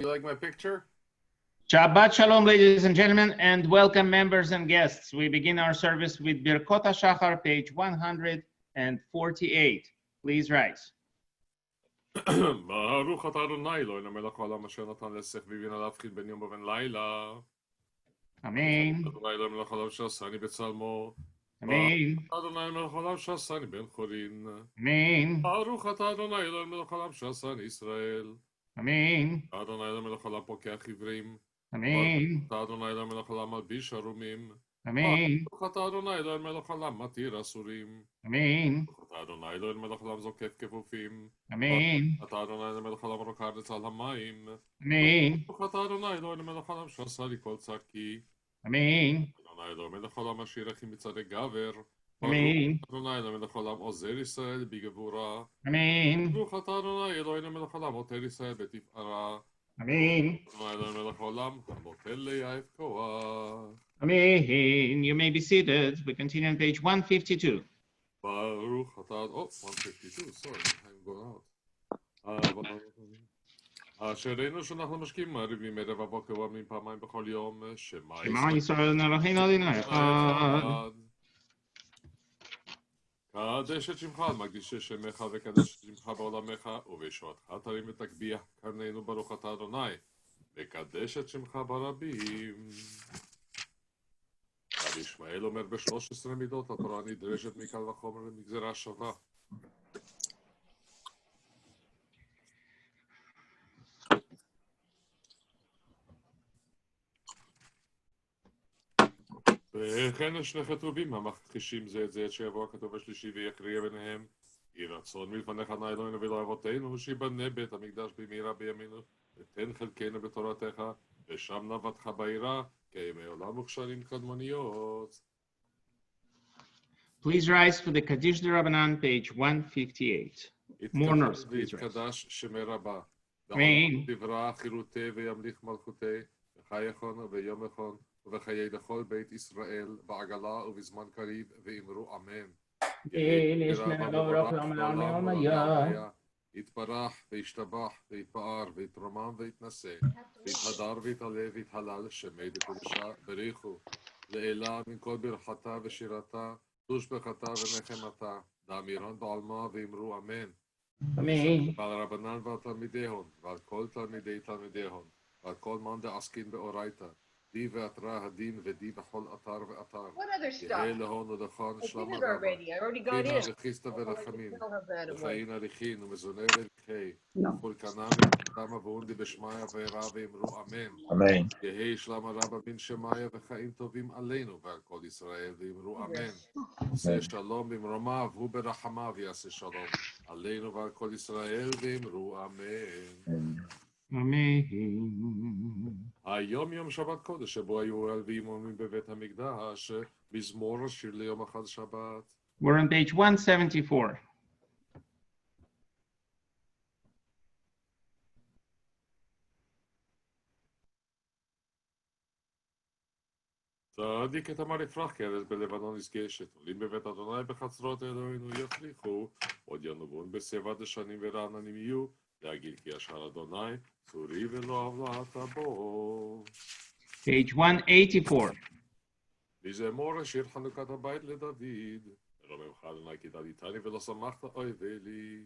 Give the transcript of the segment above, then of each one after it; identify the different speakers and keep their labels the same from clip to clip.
Speaker 1: You like my picture?
Speaker 2: Shabbat Shalom, ladies and gentlemen, and welcome members and guests. We begin our service with Birkot haShachar, page 148. Please rise.
Speaker 1: ברוך אתה אדוני אלוהינו מלך העולם אשר נתן לשכל והבין להבחין בין יום ובין לילה.
Speaker 2: Amen.
Speaker 1: אדוני אלוהינו מלך העולם שעשני בצלמו.
Speaker 2: Amen.
Speaker 1: אדוני מלך העולם שעשני בן חורין.
Speaker 2: Amen.
Speaker 1: ברוך אתה אדוני אלוהינו מלך העולם שעשני ישראל.
Speaker 2: Amen.
Speaker 1: אדוני אלוהינו מלך העולם פוקח עיוורים.
Speaker 2: Amen.
Speaker 1: אתה אדוני אלוהינו מלך העולם מלביש ערומים.
Speaker 2: Amen.
Speaker 1: ברוך אתה אדוני אלוהינו מלך העולם מתיר אסורים.
Speaker 2: Amen.
Speaker 1: ברוך אתה אדוני אלוהינו מלך העולם זוקף כפופים.
Speaker 2: Amen.
Speaker 1: אתה אדוני אלוהינו מלך העולם רוקד לצד המים.
Speaker 2: Amen.
Speaker 1: ברוך אתה אדוני אלוהינו מלך העולם שעשה לי כל צדקי.
Speaker 2: Amen.
Speaker 1: אדוני אלוהינו מלך העולם אשר ירחם מצדי גבר.
Speaker 2: Amen.
Speaker 1: אדוני אלוהינו מלך העולם עוזר ישראל בגבורה.
Speaker 2: Amen.
Speaker 1: ברוך אתה אדוני אלוהינו מלך העולם עוטר ישראל בתפארה.
Speaker 2: Amen.
Speaker 1: אדוני אלוהינו מלך העולם הנותן ליעף כוח.
Speaker 2: Amen. You may be seated. We continue on page 152.
Speaker 1: ברוך אתה... 152, sorry, I'm going out. אשרינו שאנחנו משקיעים מערבים ערב הבוקר ועמים פעמיים בכל יום. שמע
Speaker 2: Shema Yisrael Eloheinu Adonai Echad.
Speaker 1: קדש את שמך, מקדיש את שמך וקדש את שמך בעולמך, ובשועתך תרים ותגביה קרננו ברוך אתה אדוני, וקדש את שמך ברבים. רבי ישמעאל אומר ב-13 מידות התורה נדרשת מקל וחומר למגזרה שווה. וכן שני חטובים המכחישים זה את זה, עד שיבוא הכתוב השלישי ויקריע ביניהם. יהי רצון מלפניך נא אלוהינו ואלוהי אבותינו, שיבנה בית המקדש במהרה בימינו, ותן חלקנו בתורתך, ושם נאוותך ביראה, כימי עולם וכשנים קדמוניות.
Speaker 2: Please rise for the Kaddish D'Rabbanan, page 158. Mourners, please rise.
Speaker 1: ויתקדש שמי רבה.
Speaker 2: Amen.
Speaker 1: דברה חירותי וימליך מלכותי, וחי יכון ויום יכון, ובחיי לכל בית ישראל, בעגלה ובזמן קריב, ואמרו אמן. יתברך וישתבח ויתפאר ויתרומם ויתנשא, ויתהדר ויתעלה ויתהלל, שמי לקודשה בריחו, לעילה מן כל ברכתה ושירתה, תושבחתה ונחמתה, דאמירן בעלמה ואמרו אמן.
Speaker 2: Amen.
Speaker 1: ועל רבנן ועל תלמידיהון, ועל כל תלמידי תלמידיהון, ועל כל מאן דעסקין באורייתא, די ואתרא הדין ודי בכל אתר ואתר.
Speaker 3: What other stuff?
Speaker 1: יהא להון ולכון
Speaker 3: I
Speaker 1: שלמה
Speaker 3: did it
Speaker 1: רבה.
Speaker 3: already. I already got
Speaker 1: חינה
Speaker 3: it.
Speaker 1: וחיסתא ורחמים,
Speaker 3: Tell her that it was.
Speaker 1: וחיים עריכין ומזוני רווחי,
Speaker 3: No.
Speaker 1: ופולקנם ותמה ואונדי בשמיא וירא ואמרו אמן.
Speaker 4: אמן.
Speaker 1: יהא שלמה רבה מן שמיא וחיים טובים עלינו ועל כל ישראל ואמרו אמן. עושה שלום במרומיו וברחמיו יעשה שלום עלינו ועל כל ישראל ואמרו אמן.
Speaker 2: Amen.
Speaker 1: היום יום שבת קודש שבו היו הלוויים עומדים בבית המקדש, מזמור השיר ליום אחד שבת.
Speaker 2: We're on page 174.
Speaker 1: צדיק את אמר יפרח כארז בלבנון יסגשת, עולים בבית אדוני בחצרות אלוהינו יפריחו, עוד ינובון בשיבה דשנים ורעננים יהיו, להגיד כי ישר אדוני, צורי ולא הבלעת בו.
Speaker 2: Page 184.
Speaker 1: מזמור השיר חנוכת הבית לדוד, ולא ממך אדוני כי דליתני ולא שמחת אויבי לי.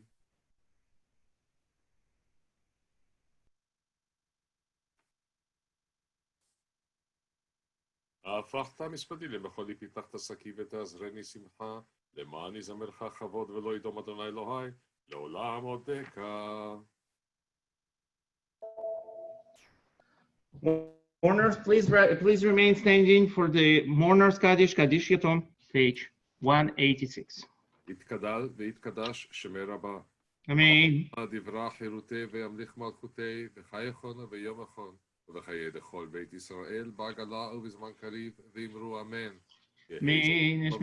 Speaker 1: הפכת מספדי למחולי פיתחת שקי ותעזרני שמחה, למען יזמרך כבוד ולא ידום אדוני אלוהי, לעולם עודקה.
Speaker 2: Mourners, please remain standing for the Mourners Kaddish, Kaddish Yatom, page 186.
Speaker 1: יתקדל ויתקדש שמי רבה.
Speaker 2: Amen.
Speaker 1: דברה חירותי וימליך מלכותי, וחי יכונה ויום יכון, ובחיי לכל בית ישראל, בעגלה ובזמן קריב, ואמרו אמן.
Speaker 2: Amen.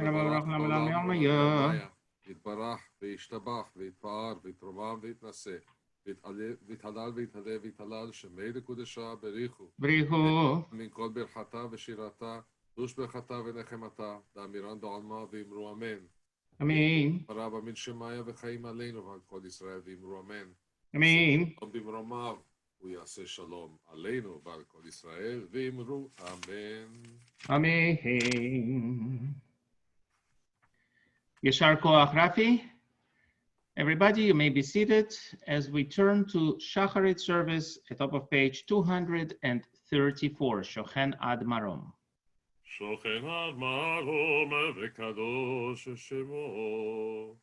Speaker 1: יתברך וישתבח ויתפאר ויתרומם ויתנשא, ויתהלל ויתהלל ויתהלל, שמי לקודשה בריחו.
Speaker 2: Brichu.
Speaker 1: מן כל ברכתה ושירתה, תושבחתה ונחמתה, דאמירן בעלמה ואמרו אמן.
Speaker 2: Amen.
Speaker 1: רבה מן שמיא וחיים עלינו ועל כל ישראל ואמרו אמן.
Speaker 2: Amen.
Speaker 1: במרומיו הוא יעשה שלום עלינו ועל כל ישראל, ואמרו אמן.
Speaker 2: Amen. Yashar Koach Rafi. Everybody, you may be seated as we turn to Shacharit service at top of page 234, Shochen Ad Marom.
Speaker 1: שוכן עד מרום וקדוש שמו.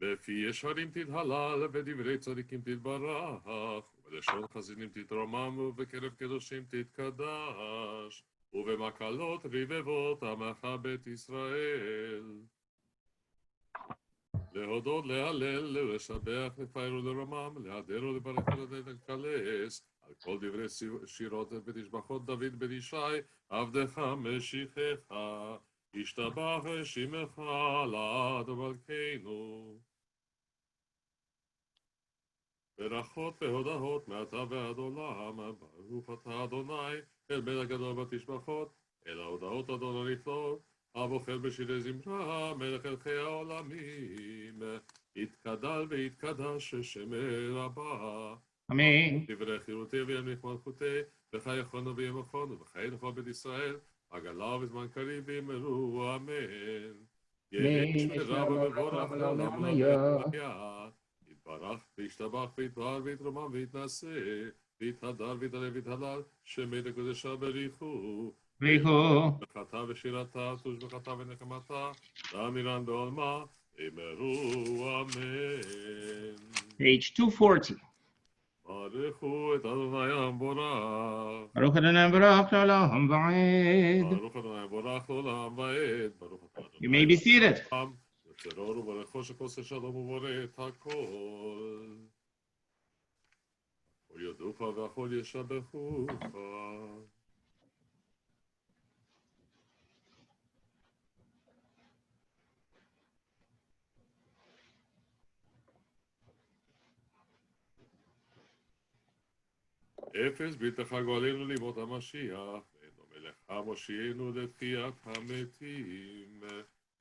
Speaker 1: בפי ישרים תתהלל, בדברי צדיקים תתברך, ובלשון חסידים תתרומם, ובקרב קדושים תתקדש, ובמקלות רבבות עמך בית ישראל. להודות, להלל, לשבח, לפאר ולרומם, להדר ולברך ולקלס, על כל דברי שירות ותשבחות דוד בן ישי, עבדך משיחך, ישתבח שמך לעד מלכנו. ברכות והודעות מעתה ועד עולם, ברוך אתה אדוני, אל בן הגדול ותשבחות, אל ההודעות אדון הנפלאות, הבוחר בשירי זמרה, מלך מלכי העולמים, יתקדל ויתקדש שם רבה.
Speaker 2: Amen.
Speaker 1: דברי חירותי וימליך מלכותי, וחי יכולנו וימוכנו, וחי לכל בית ישראל, עגלה וזמן קריב ואמרו אמן. יש ורב ומבורך לעולם היה, יתברך וישתבח ויתפאר ויתרומם ויתנשא, ויתהדר ויתעלה ויתהלל, שמי לקודשה בריחו.
Speaker 2: Rihu.
Speaker 1: בחתה ושירתה, תושבחתה ונחמתה, לאמירן בעולמה, אמרו אמן.
Speaker 2: Page 240.
Speaker 1: ברכו את אדוני המבורך.
Speaker 2: Baruch Adonai Baruch L'olam Va'ed.
Speaker 1: ברוך אדוני המבורך לעולם ועד. ברוך אתה אדוני.
Speaker 2: You may be seated.
Speaker 1: יוצר אור וברכו שכוסה שלום ובורא את הכל. כל יודוך והכל ישבחוך. אפס ביתך גואלנו לימות המשיח, ואינו מלך מושיענו לתחיית המתים,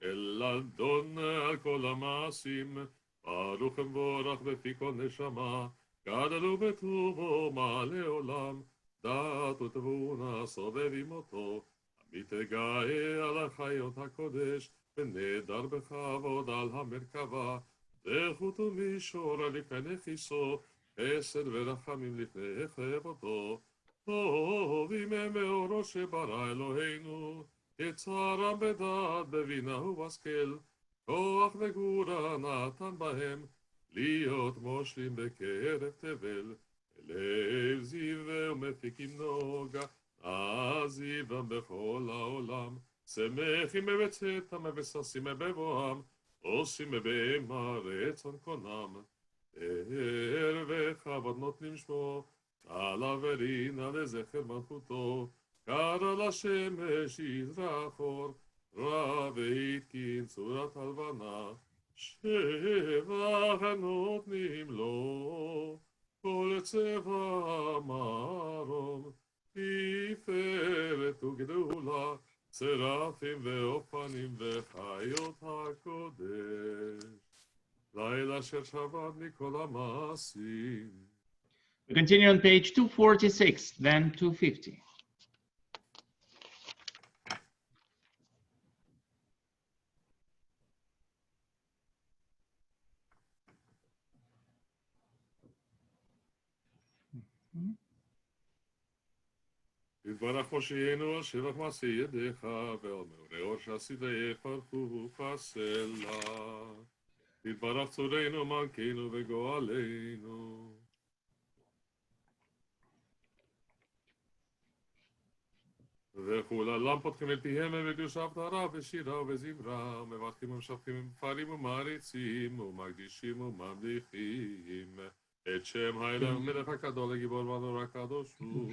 Speaker 1: אלא אדון על כל המעשים, ברוך ומבורך בפי כל נשמה, גדלו בטובו מעלה עולם, דעת ותבונה סובבים אותו, המתגאה על החיות הקודש, ונדר בכבוד על המרכבה, זכות ומישור על לפני כיסו, חסד ורחמים לפני חרבותו, טובים הם מאורו שברא אלוהינו, יצרם בדעת בבינה ובהשכל, כוח וגבורה נתן בהם, להיות מושלים בקרב תבל, אליהם זיו ומפיקים נוגה, עזיבם בכל העולם, שמחים בבצאתם מבססים בבואם, עושים בבהמה רצון קונם, וכבוד נותנים שמו, עלה ורינה לזכר מלכותו, קרא לשמש יזרח אור, רע והתקין צורת הלבנה, שבח נותנים לו, כל צבע מרום, תפארת וגדולה, צרפים ואופנים וחיות הקודש. לילה אשר שבת מכל המעשים.
Speaker 2: We continue on page 246, then 250.
Speaker 1: יתברך מושיענו, שבח מעשי ידיך, ועל מאור שעשית יפרחו כסלע. יתברך צורנו, מלכנו וגואלנו. וכולם פותחים את פיהם בקדוש הפטרה ושירה וזמרה, ומברכים ומשבחים ומפארים ומעריצים ומקדישים וממליכים את שם האל המלך הגדול הגיבור והנורא הקדוש הוא.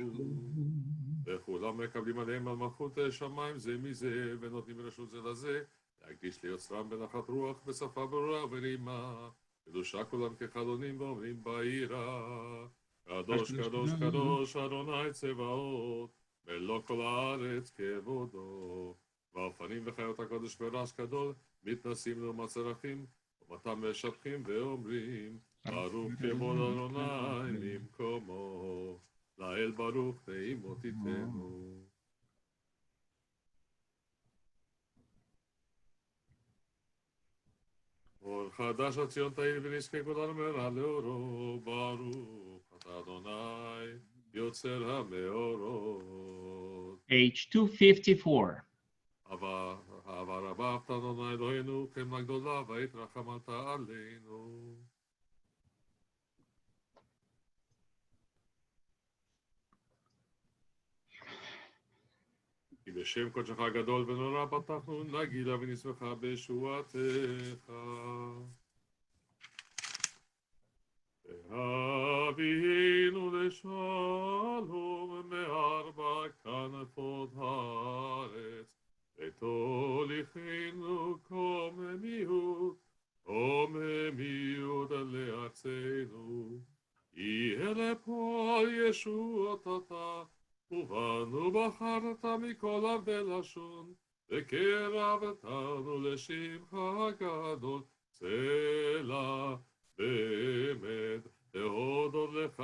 Speaker 1: וכולם מקבלים עליהם על מלכות שמיים זה מזה, ונותנים רשות זה לזה, להקדיש ליוצרם בנחת רוח בשפה ברורה ונעימה, קדושה כולם כחלונים ואומרים בעירה, קדוש קדוש קדוש אדוני צבאות, מלוא כל הארץ כבודו, והאופנים וחיות הקודש ברעש גדול, מתנסים לו מצרכים, ומתם משבחים ואומרים, ברוך כבוד אדוני ממקומו, לאל ברוך נעימו תיתנו. אור חדש הציון תאיר ונזכה כולנו מהרה לאורו, ברוך אתה אדוני יוצר המאורות.
Speaker 2: Page 254.
Speaker 1: אהבה רבה אהבת אדוני אלוהינו חמלה גדולה והתרחמת עלינו. כי בשם קודשך הגדול ונורא פתחנו נגילה ונשמחה בישועתך. והביאנו לשלום מארבע כנפות הארץ, ותוליכנו קוממיות לארצנו. יהיה לפועל ישועתך, ובנו בחרת מכל עם ולשון, וקרבתנו לשמך הגדול, צלע באמת להודות לך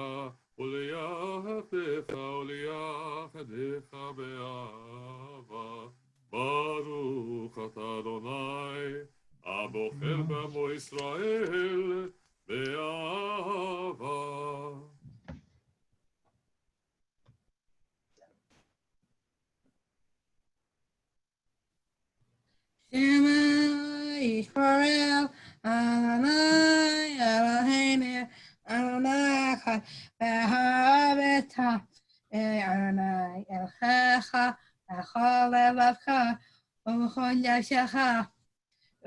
Speaker 1: וליחדך באהבה. ברוך אתה אדוני הבוחר בעמו ישראל באהבה.
Speaker 3: Shema Yisrael, Adonai Eloheinu, Adonai Echad, V'ahaveta, Adonai Elchecha, B'chol levavcha, U'b'chol nafshecha,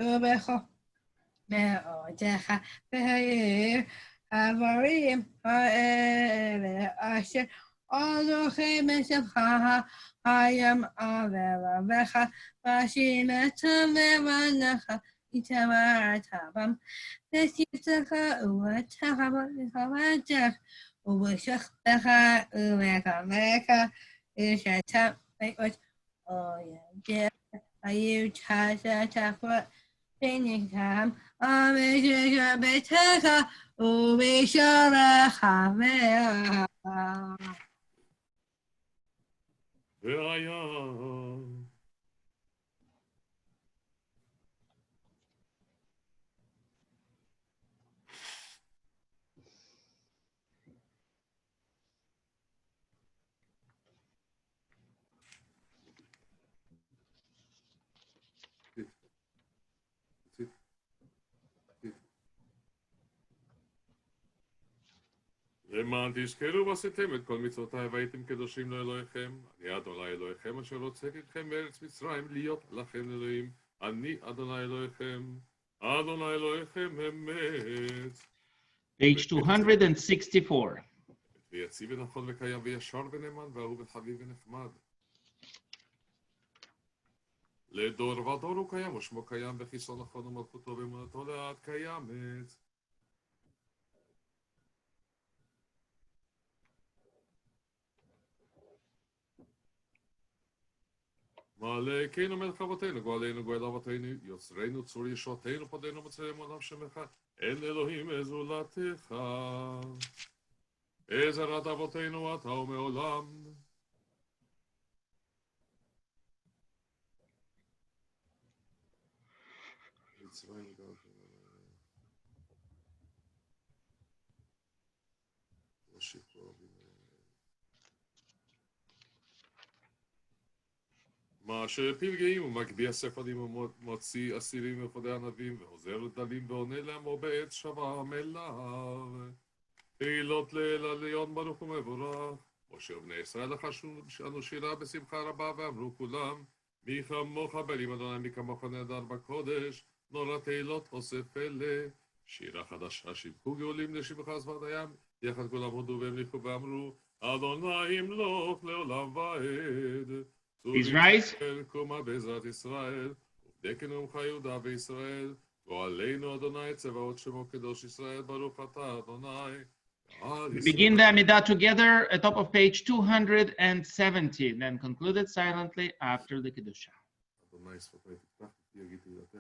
Speaker 3: U'b'chol me'odecha, V'hayir havarim ha'ele asher Adochem b'shavcha hayam avelavecha v'ashinetam levanecha itavaratabam v'siftecha u'atecha v'chavatech u'v'shachtecha u'v'kavecha u'shatam v'ot oyedech ayutashachafot v'nikam ameshecha b'techa u'v'sharecha ve'aha.
Speaker 1: והיה למען תזכרו ועשיתם את כל מצוותיי והייתם קדושים לאלוהיכם. אני אדוני אלוהיכם אשר הוצאתי אתכם מארץ מצרים להיות לכם אלוהים. אני אדוני אלוהיכם. אדוני אלוהיכם אמת.
Speaker 2: Page 264.
Speaker 1: ויציב ונכון וקיים וישר ונאמן ואהוב וחביב ונחמד. לדור ודור הוא קיים ושמו קיים וכיסו נכון ומלכותו ואמונתו לעד קיימת. מעלקנו מלך אבותינו, גואלנו גואל אבותינו, יוצרנו צור ישועתנו, פדינו מוצאנו עולם שמך, אין אלוהים זולתך. עזרת אבותינו אתה ומעולם. מה שפלגאים ומגביה ספדים ומוציא אסירים ופודי ענבים ועוזר לדלים ועונה לעמו בעת שווה המלאר. תהילות לאל עליון ברוך ומבורך. משה ובני ישראל לחשנו שירה בשמחה רבה ואמרו כולם מי כמוך בלים אדוני מי כמוך נהדר בקודש נורא תהילות אוסף פלא. שירה חדשה שיבחו גאולים לשבחה שפת הים יחד כולם הודו והמליכו ואמרו אדוני ימלוך לעולם ועד.
Speaker 2: Please rise.
Speaker 1: קומה בעזרת ישראל, ובדקנו ממך יהודה וישראל, גואלנו אדוני צבאות שמו קדוש ישראל, ברוך אתה אדוני.
Speaker 2: We begin the Amidah together at top of page 270, then concluded silently after the Kedusha.
Speaker 1: אדוני שפתי תפתח, יגיד תהילתך.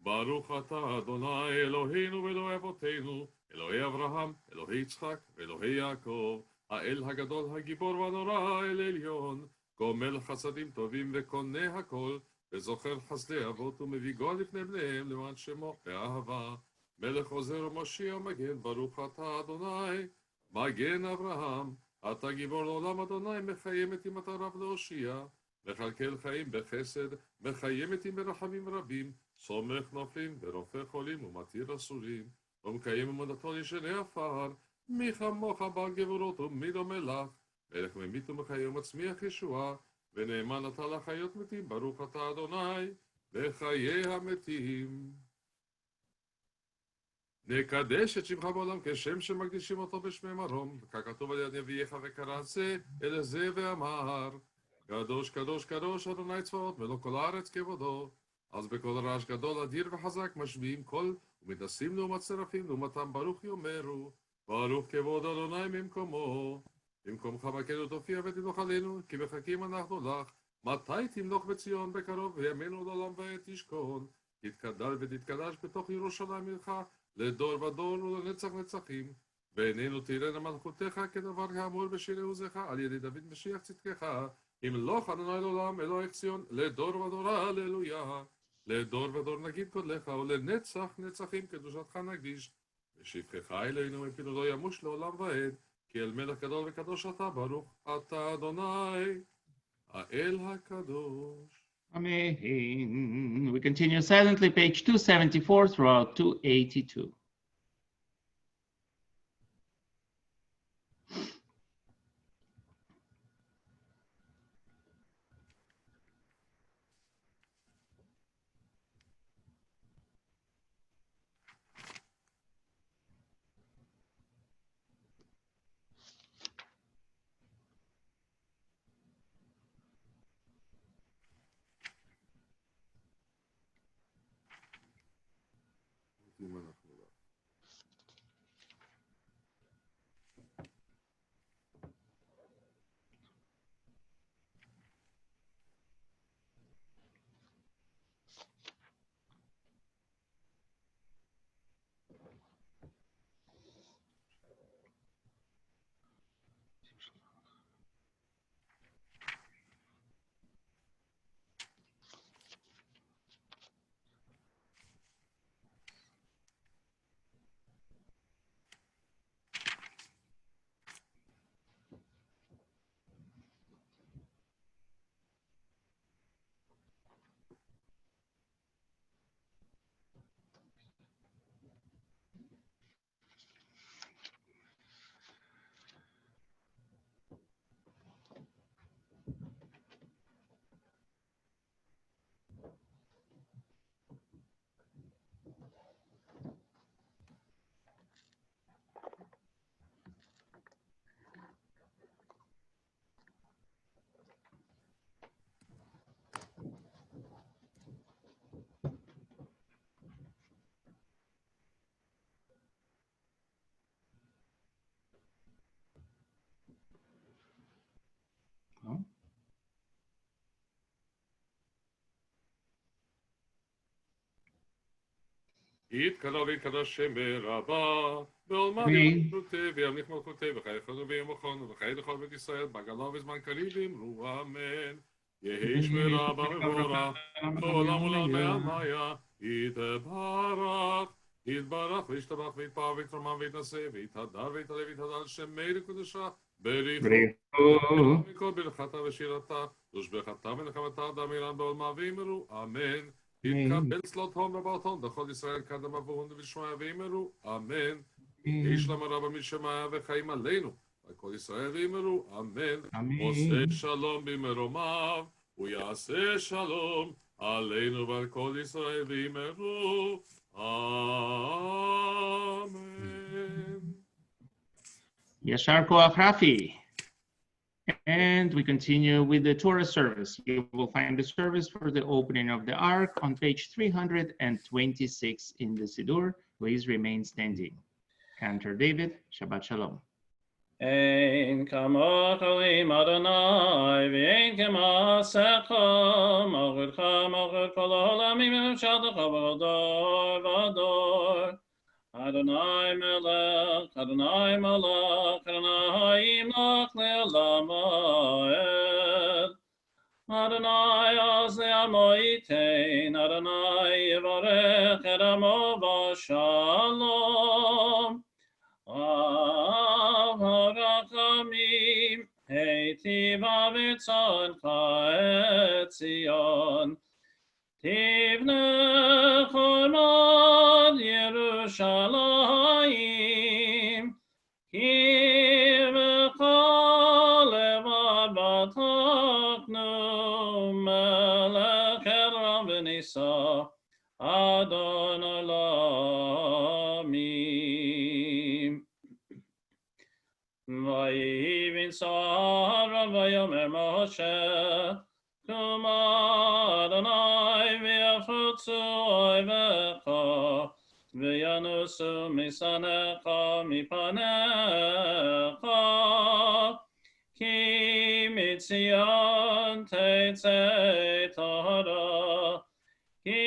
Speaker 1: ברוך אתה אדוני אלוהינו ואלוהי אבותינו, אלוהי אברהם, אלוהי יצחק ואלוהי יעקב, האל הגדול הגיבור והנורא אל עליון, גומל חסדים טובים וקונה הכל, וזוכר חסדי אבות ומביא גול לפני בניהם למען שמו באהבה. מלך עוזר ומושיע מגן, ברוך אתה אדוני, מגן אברהם, אתה גיבור לעולם אדוני, מחיימת עם אתה רב להושיע, מכלכל חיים בחסד, מחיימת עם ברחמים רבים, סומך נופלים ורופא חולים ומתיר אסורים, ומקיים אמונתו ישני עפר, מי כמוך בעל גבורות ומי דומה לך, מלך ממית ומחיה ומצמיח ישועה, ונאמן אתה לחיות מתים, ברוך אתה אדוני, בחיי המתים. נקדש את שמך בעולם כשם שמקדישים אותו בשמי מרום, ככתוב על יד נביאך וקרא זה אל זה ואמר, קדוש קדוש קדוש אדוני צבאות מלוא כל הארץ כבודו. אז בכל רעש גדול אדיר וחזק משמיעים קול ומתנסים לעומת שרפים לעומתם ברוך יאמרו, ברוך כבוד אדוני ממקומו. במקומך בקנו תופיע ותמלוך עלינו, כי מחכים אנחנו לך. מתי תמלוך בציון בקרוב, וימינו לעולם ועת תשכון. תתקדש ותתקדש בתוך ירושלים עירך, לדור ודור ולנצח נצחים. ועינינו תראינה מלכותך כדבר האמור בשיר עוזך, על ידי דוד משיח צדקך. ימלוך אדוני לעולם אלוהיך ציון, לדור ודור הללויה. לדור ודור נגיד קודלך, ולנצח נצחים קדושתך נקדיש. ושפחך אלינו מפינו לא ימוש לעולם ועד, כי אל מלך גדול וקדוש אתה, ברוך אתה אדוני, האל הקדוש.
Speaker 2: Amen. We continue silently, page 274 throughout 282.
Speaker 1: יתקרא ויתקדש שם ברבה, בעולמה
Speaker 2: Amen.
Speaker 1: מלכותי וימליך מלכותי, וחיי חנו וימוכנו, וחיי לכל בית ישראל, בגלה ובזמן קריב אמרו אמן. יהי שמי רבה מבורך, לעולם ולעולמי עלמיה, יתברך, יתברך וישתבח ויתפאר ויתרומם ויתנשא, ויתהדר ויתעלה ויתהדר על שם מאיר וקדושה, בריחו, מכל ברכתה ושירתה, ושבחתה ונחמתה דמירן בעולמה ואמרו אמן. יתקבל צלותון ובאותון בכל ישראל קדם אבון ובשמיה ואמרו אמן. יש להם רבה משמיה וחיים עלינו וכל ישראל ואמרו אמן. עושה שלום במרומיו ויעשה שלום עלינו ועל כל ישראל ואמרו אמן.
Speaker 2: Yashar Koach Rafi. And we continue with the Torah service. You will find the service for the opening of the Ark on page 326 in the Siddur. Please remain standing. Cantor David, Shabbat Shalom.
Speaker 4: Ein kamoch olim Adonai, v'ein k'maasecha, malchutcha malchut kol ha'olamim, v'shaltecha b'chol dor v'dor. Adonai melech, Adonai malach, Adonai yimlach le'olam va'ed. Adonai oz le'amo yitein, Adonai yivarech et amo b'shalom. Avarachamim, heitiv avitzoncha et Zion. Tivne chormod Yerushalayim, ki v'chol levad batachnu, melech elam v'nisa, Adon olamim. Vayivin Sarah vayomer Moshe, Kuma Adonai v'yafutzu oivecha, v'yanusu misanecha mipanecha, ki mitzion teitzei Torah, ki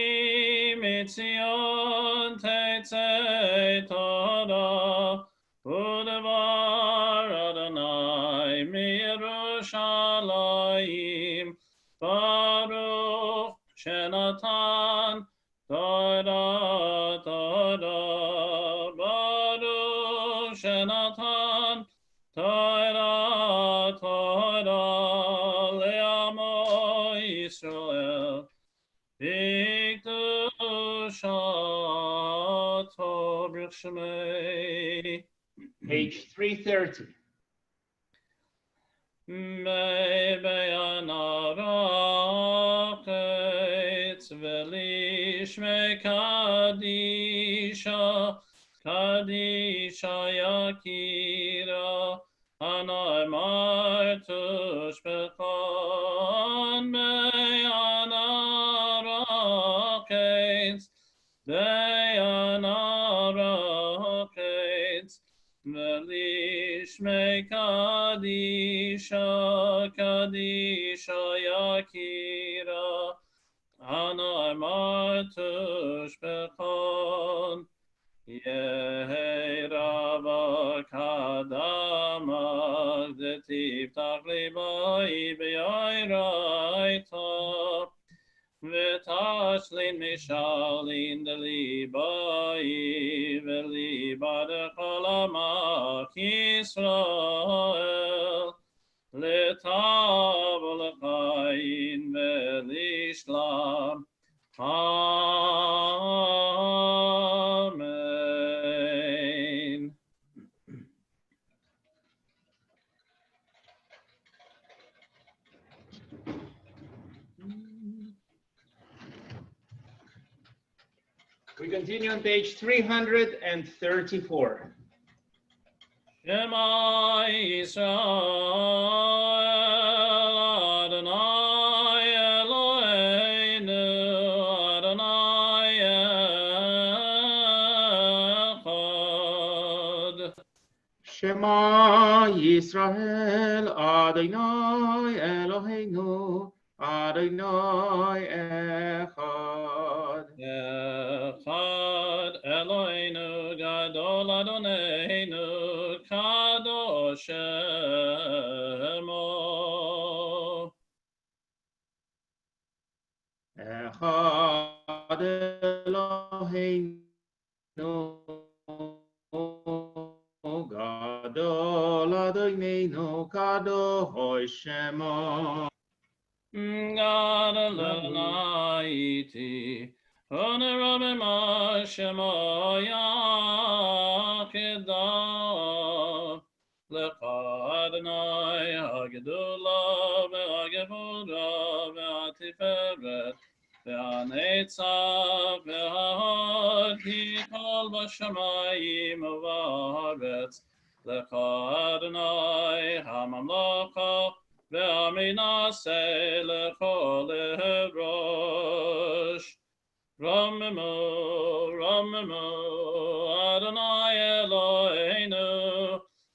Speaker 4: mitzion teitzei Torah, udevar Adonai miYerushalayim, Baruch Shenatan Torah Torah, Baruch Shenatan Torah Torah, le'amo Yisrael, v'kedushato b'shmei.
Speaker 2: Page 330.
Speaker 4: Be'yanarachetz v'lishmei kadisha, kadisha yakira, anai martush b'chon. Be'yanarachetz, be'yanarachetz, v'lishmei kadisha, kadisha yakira, anai martush b'chon. Yehi rava kadama, detiftach libai b'yairaita, v'tashlin mishalin delibai, v'liba dechol amach Yisrael, letav l'chayin v'lishlam. Amen.
Speaker 2: We continue on page 334.
Speaker 4: Shema Yisrael, Adonai Eloheinu, Adonai Echad.
Speaker 2: Shema Yisrael, Adonai Eloheinu, Adonai Echad.
Speaker 4: Echad Eloheinu Gadol Adoneinu Kadosh Shemo.
Speaker 2: Echad Eloheinu Gadol Adoneinu Kadosh Shemo.
Speaker 4: God Almighty, Honor Rabbi Shemo Yakedah, Lecha Adonai Hagedula ve'Hagevura ve'Atiferet ve'Hanetzav ve'Hahod Ki Kol B'Shamayim u'Ba'aretz, Lecha Adonai HaMamlacha ve'Aminaseh lechol rosh. Ramemu, Ramemu, Adonai Eloheinu,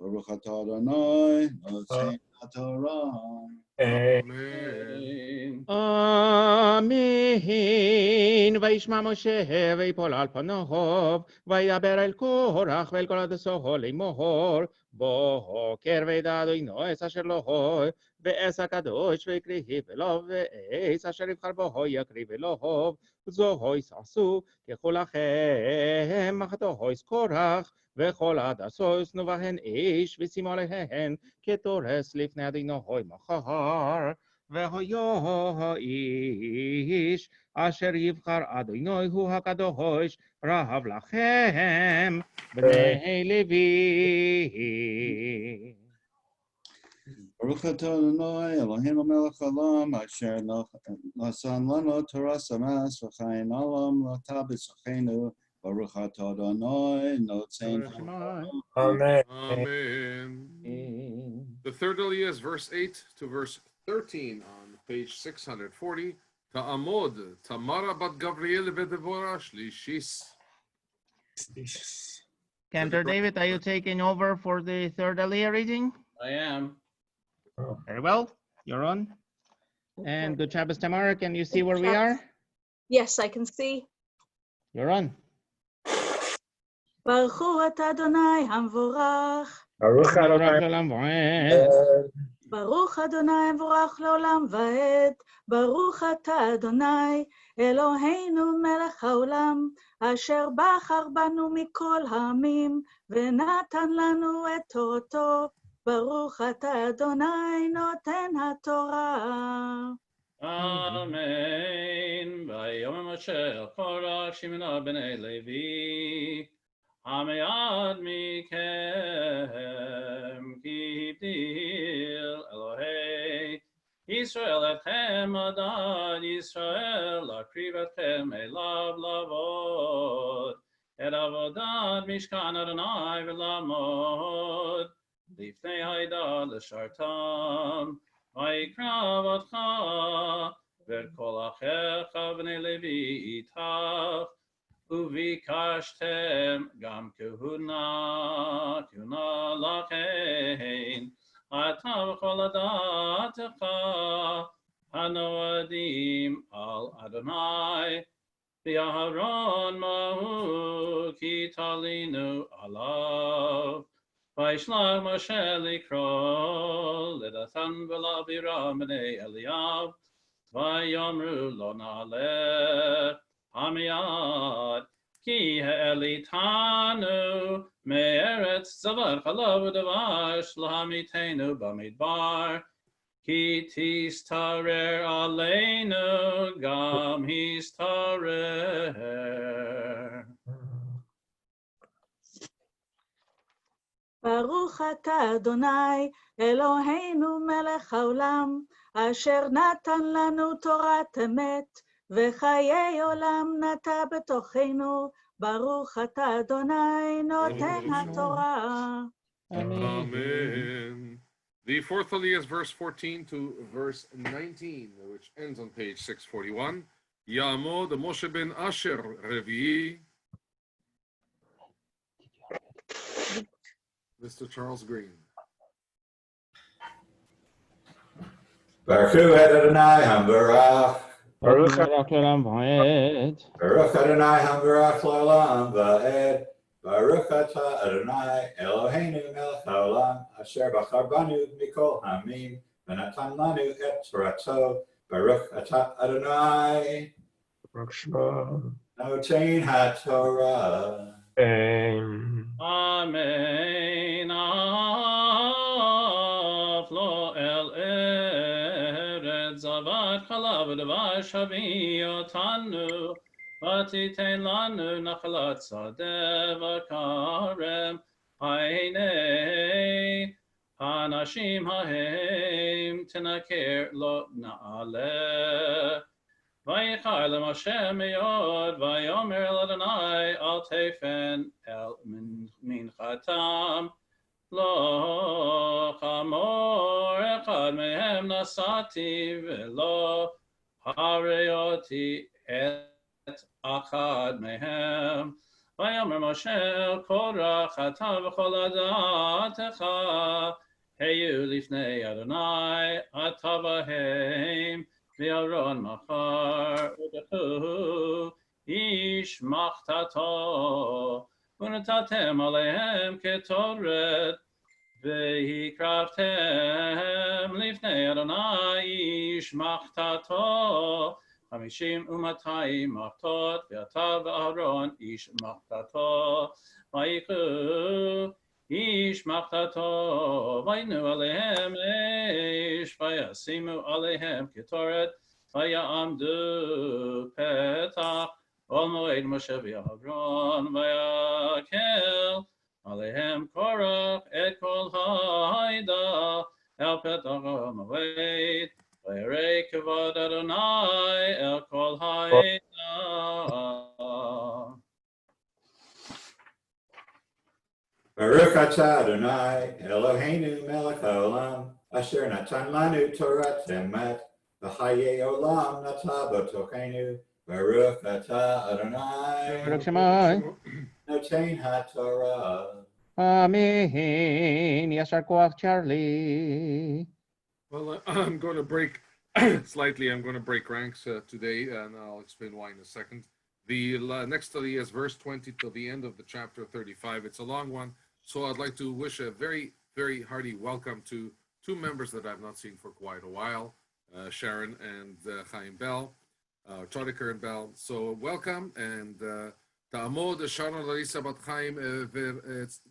Speaker 5: Baruch atah Adonai, Noten HaTorah.
Speaker 1: Amen.
Speaker 2: Amen. וישמע משה ויפול על פניו, וידבר אל קורח ואל כל עדתו לאמור, בוקר וידע אדוני אס אשר לו, ואס הקדוש ויקריב אליו, ואס אשר יבחר בו יקריב אליו, זו יעשו ככל לכם, מחתו קורח, וכל עדתו ישנו בהן איש, ושימו עליהן כתורס לפני אדוני מחר. והיה איש אשר יבחר אדוני הוא הקדוש רב לכם בני לוי.
Speaker 5: Baruch atah Adonai, Eloheinu melech haolam, asher nasan lanu Torah samas, v'chayin olam l'ta b'tzachenu. Baruch atah Adonai, Noten
Speaker 4: Amen.
Speaker 1: Amen. The third aliyah is verse 8 to verse 13 on page 640. Ta'amod, Tamara bat Gabriel v'Devorah shlishis.
Speaker 2: Cantor David, are you taking over for the third aliyah reading?
Speaker 4: I am.
Speaker 2: Very well, you're on. And good Shabbos, Tamara, can you see where we are?
Speaker 6: Yes, I can see.
Speaker 2: You're on.
Speaker 6: Baruch hu atah Adonai hamvorach.
Speaker 4: Baruch Adonai.
Speaker 6: Baruch Adonai hamvorach leolam va'ed. Baruch atah Adonai Eloheinu melech haolam, asher בחר banu mikol ha'amim, ונתן לנו את תורתו. ברוך אתה אדוני נותן התורה.
Speaker 4: Amen. ויאמר משה אל קורח שמעונה בני לוי, המעט מכם כי הבדיל אלוהי ישראל אתכם עדת ישראל, להקריב אתכם אליו לעבוד את עבודת משכן אדוני ולעמוד לפני העדה לשרתם. ויקרב אותך ואת כל אחיך בני לוי איתך, וביקשתם גם כהונה לכן, אתה וכל עדתך הנועדים על אדוני, באהרון מהו כי תלינו עליו. וישלח משה לקרוא לדתן ולאבירם בני אליאב, ויאמרו לו נעלה המייד, כי העליתנו מארץ זבת חלב ודבש להמיתנו במדבר, כי תשתרר עלינו גם השתרר.
Speaker 6: ברוך אתה אדוני אלוהינו מלך העולם, אשר נתן לנו תורת אמת, וחיי עולם נטע בתוכנו. ברוך אתה אדוני נותן התורה.
Speaker 1: Amen. The fourth aliyah is verse 14 to verse 19, which ends on page 641. Ya'amod Moshe ben Asher Revi'i. Mr. Charles Green.
Speaker 7: Baruch Adonai hamvarach.
Speaker 4: Baruch
Speaker 7: Baruch Adonai hamvarach l'olam va'ed. Baruch atah Adonai Eloheinu melech haolam, asher bachar banu mikol ha'amim, v'natan lanu et torato. Baruch atah Adonai noten haTorah.
Speaker 4: Amen. Aflo el eretz zavat chalav ודבש הביא אותנו, ותיתן לנו נחלת שדה וכרם. הנה האנשים ההם תנקר לא נעלה. ויחר למשה מאוד, ויאמר אל אדוני אל תפן אל מנחתם, לא חמור אחד מהם נשאתי, ולא הראיתי את אחד מהם. ויאמר משה אל קורח אתה וכל עדתך היו לפני אדוני אתה בהם ואהרון מחר ודחו איש מחתתו ונתתם עליהם כתורת והקרבתם לפני אדוני איש מחתתו 50 ו200 מחתות ואתה ואהרון איש מחתתו ויקחו איש מחתתו ויתנו עליהם אש וישימו עליהם קטורת ויעמדו פתח כל מועד משה ואהרון ויקל עליהם קורח את כל העדה אל פתח המועד וירא כבוד אדוני אל כל העדה.
Speaker 7: Baruch atah Adonai Eloheinu melech haolam asher natan lanu Torah temet v'chayei olam nata b'tochenu Baruch atah Adonai
Speaker 2: Baruch Shemai.
Speaker 7: noten haTorah.
Speaker 2: Amen. Yashar Koach Charlie.
Speaker 1: Well, I'm going to break slightly. I'm going to break ranks today, and I'll explain why in a second. The next study is verse 20 till the end of the chapter 35. It's a long one, so I'd like to wish a very, very hearty welcome to two members that I've not seen for quite a while, Sharon and Chaim Bell, Torah and Bell. So welcome, and תעמוד שרון לריסה בת חיים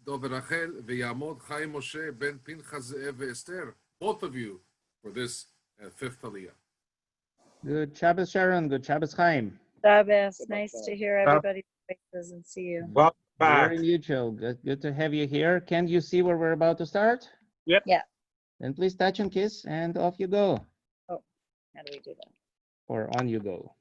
Speaker 1: דוב רחל ויעמוד חיים משה בן פנחס זאב ואסתר, both of you, for this fifth aliyah.
Speaker 2: Good Shabbos, Sharon. Good Shabbos, Chaim.
Speaker 6: Shabbos, nice to hear everybody's voices and see you.
Speaker 8: Welcome back.
Speaker 2: Very mutual. Good to have you here. Can you see where we're about to start?
Speaker 8: Yep.
Speaker 6: Yeah.
Speaker 2: Then please touch and kiss, and off you go.
Speaker 6: Oh, how do we do that?
Speaker 2: Or on you go.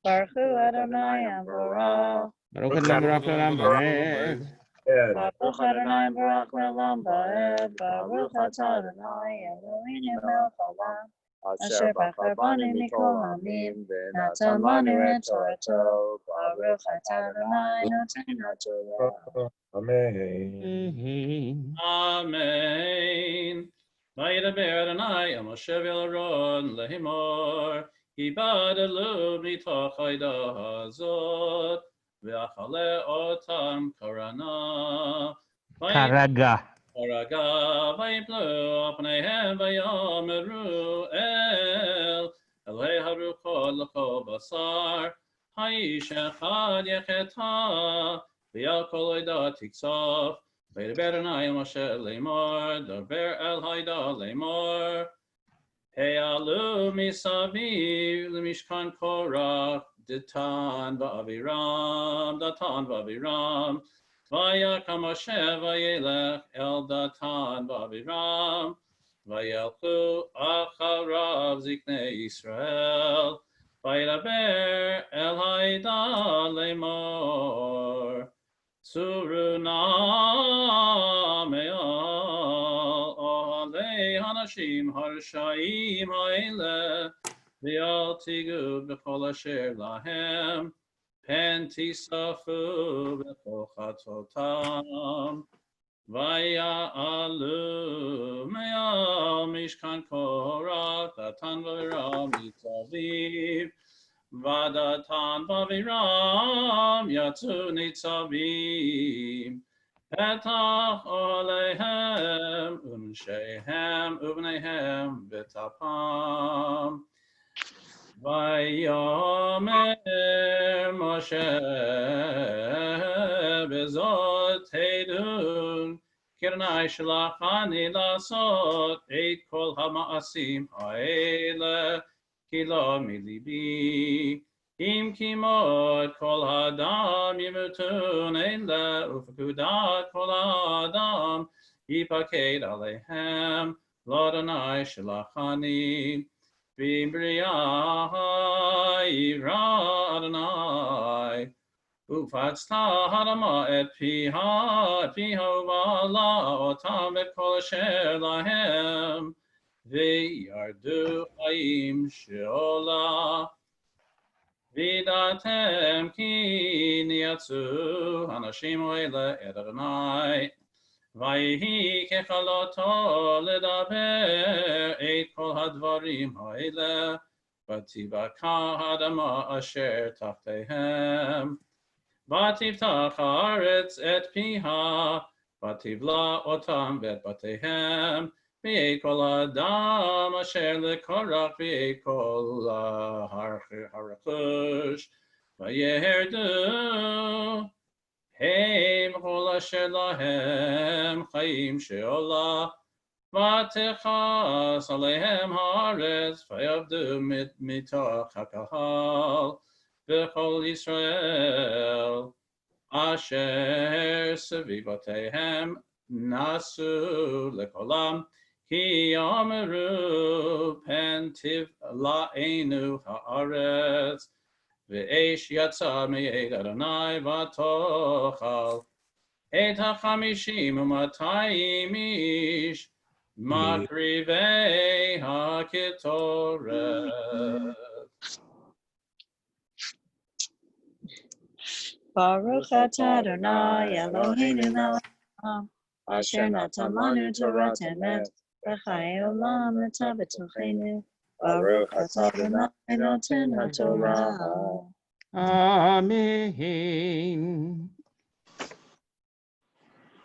Speaker 6: Baruch Hu Adonai Amorah.
Speaker 2: Baruch Adonai Baruch Olam Baed.
Speaker 6: Baruch Adonai Baruch Olam Baed. Baruch Atah Adonai Eloheinu melech haolam. Asher bachar banu mikol hamim. Natan lanu et Torato. Baruch Atah Adonai noten haTorah.
Speaker 8: Amen.
Speaker 4: Amen. וידבר אדוני אל משה ואל אהרון לאמור היבדלו מתוך העדה הזאת ואכלה אותם קרנה
Speaker 2: Karaga.
Speaker 4: ויפלו על פניהם ויאמרו אל אלוהי הרוחות לכל בשר האיש אחד יחטא ועל כל עדה תכסוף וידבר אדוני אל משה לאמור דבר אל העדה לאמור העלו מסביב למשכן קורח דתן ואבירם ויקם משה וילך אל דתן ואבירם וילכו אחריו זקני ישראל וידבר אל העדה לאמור צורו נא מעל אוהלי הנשים הרשעים האלה ואל תיגעו בכל אשר להם פן תיספו בכל חטאותם ויעלו מעל משכן קורח דתן ואבירם מסביב ודתן ואבירם יצאו ניצבים פתח אוהליהם ונשיהם ובניהם בטפם ויאמר משה בזאת תדעו כי אדוני שלחני לעשות את כל המעשים האלה כי לא מליבי אם כי מות כל האדם ימותון אלה ופקודת כל האדם יפקד עליהם לאדוני שלחני בבריאה יברא אדוני ופצתה האדמה את פיה ובעלה אותם את כל אשר להם וירדו חיים שאולה וידעתם כי נייצאו אנשים האלה את אדוני, ויהי ככלותו לדבר את כל הדברים האלה, ותבקע האדמה אשר תחתיהם, ותפתח הארץ את פיה, ותבלע אותם ואת בתיהם, ואת כל האדם אשר לקורח ואת כל הרכוש, וירדו הם כל אשר להם חיים שאולה, ותכעס עליהם הארץ, ויעבדו מתוך הקהל, וכל ישראל אשר סביבותיהם נסו לקולם, כי אמרו פן תבלענו הארץ, ואש יצא מאת אדוני ותאכל את 50 ו200 איש מקריבי הקטורת.
Speaker 6: Baruch atah Adonai Eloheinu melech haolam, asher natan lanu Torah emet, v'chayei olam nata b'tochenu. Baruch atah Adonai noten haTorah.
Speaker 2: Amen.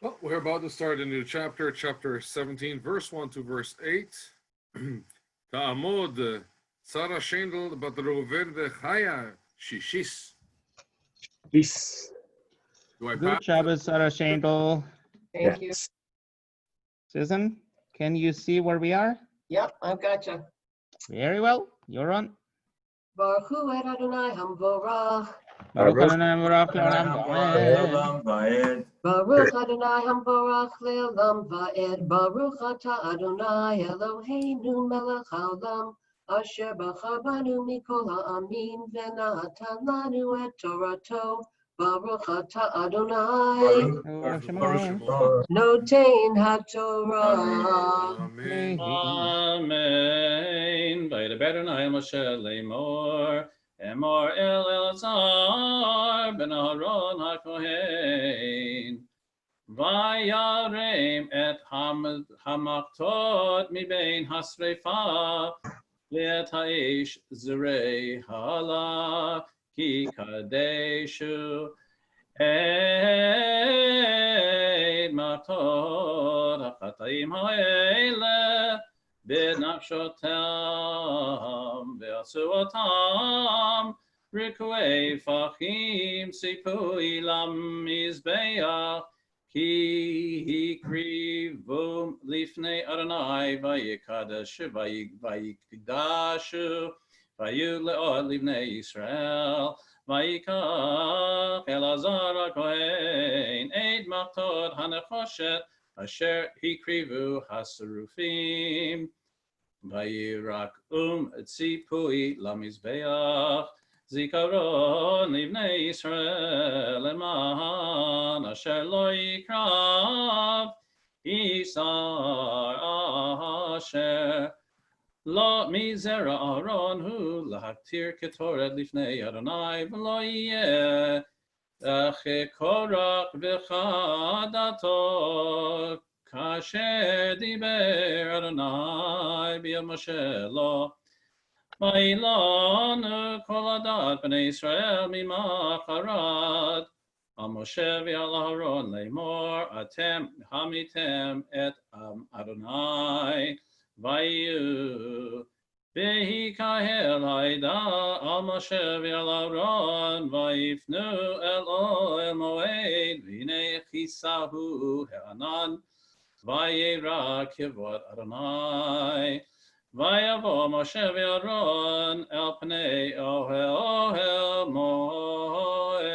Speaker 1: Well, we're about to start a new chapter, chapter 17, verse 1 to verse 8. Ta'amod Sarah Shendel bat Reuven v'Chaya Shishis.
Speaker 9: Peace.
Speaker 1: Do I
Speaker 2: Good
Speaker 1: pass?
Speaker 2: Shabbat, Sarah Shandel.
Speaker 9: Thank you.
Speaker 2: Susan, can you see where we are?
Speaker 9: Yep, I've got you.
Speaker 2: Very well. You're on.
Speaker 9: Baruch hu et Adonai hamvorach.
Speaker 2: Baruch Adonai Baruch Le'olam va'ed.
Speaker 9: Baruch Adonai hamvorach le'olam va'ed. Baruch atah Adonai Eloheinu melech haolam, asher bachar banu mikol ha'amim v'natan lanu et Torato. Baruch atah Adonai
Speaker 2: Baruch Shemo.
Speaker 9: notein haTorah.
Speaker 1: Amen.
Speaker 4: Amen. Vayidber Adonai Moshe lemor, emor el Elazar ben Aaron haKohen, vayarem et hamaktot mibein hasreifa, v'et haish zerei hala, ki kadeshu et maktot hachatayim ha'ele b'nafshotam ve'asu otam rikuei fachim sipui lam mizbeach ki hikrivum lifnei Adonai vayikadashu vayikdashu vayu le'od livnei Yisrael vayikach Elazar HaKohen et maktot hanechoshet asher hikrivu haserufim vayirak tzipui lamizbeach zikaron livnei Yisrael leman asher lo yikrav isar asher lo mizera Aaron hu lahaktir ketoret lifnei Adonai v'lo yeh ache Korach v'chadato kasher diber Adonai b'yad Moshe lo v'ilonu kol adat b'nei Yisrael mimacharad al Moshe v'al Aaron lemor atem hamitem et Adonai Vayu Vehi kahel haida al Moshe ve'al Aaron vayifnu el oel moed v'nei chisahu ha'anan vayera kivot Adonai vayavo Moshe ve'Aaron el pnei ohel moed.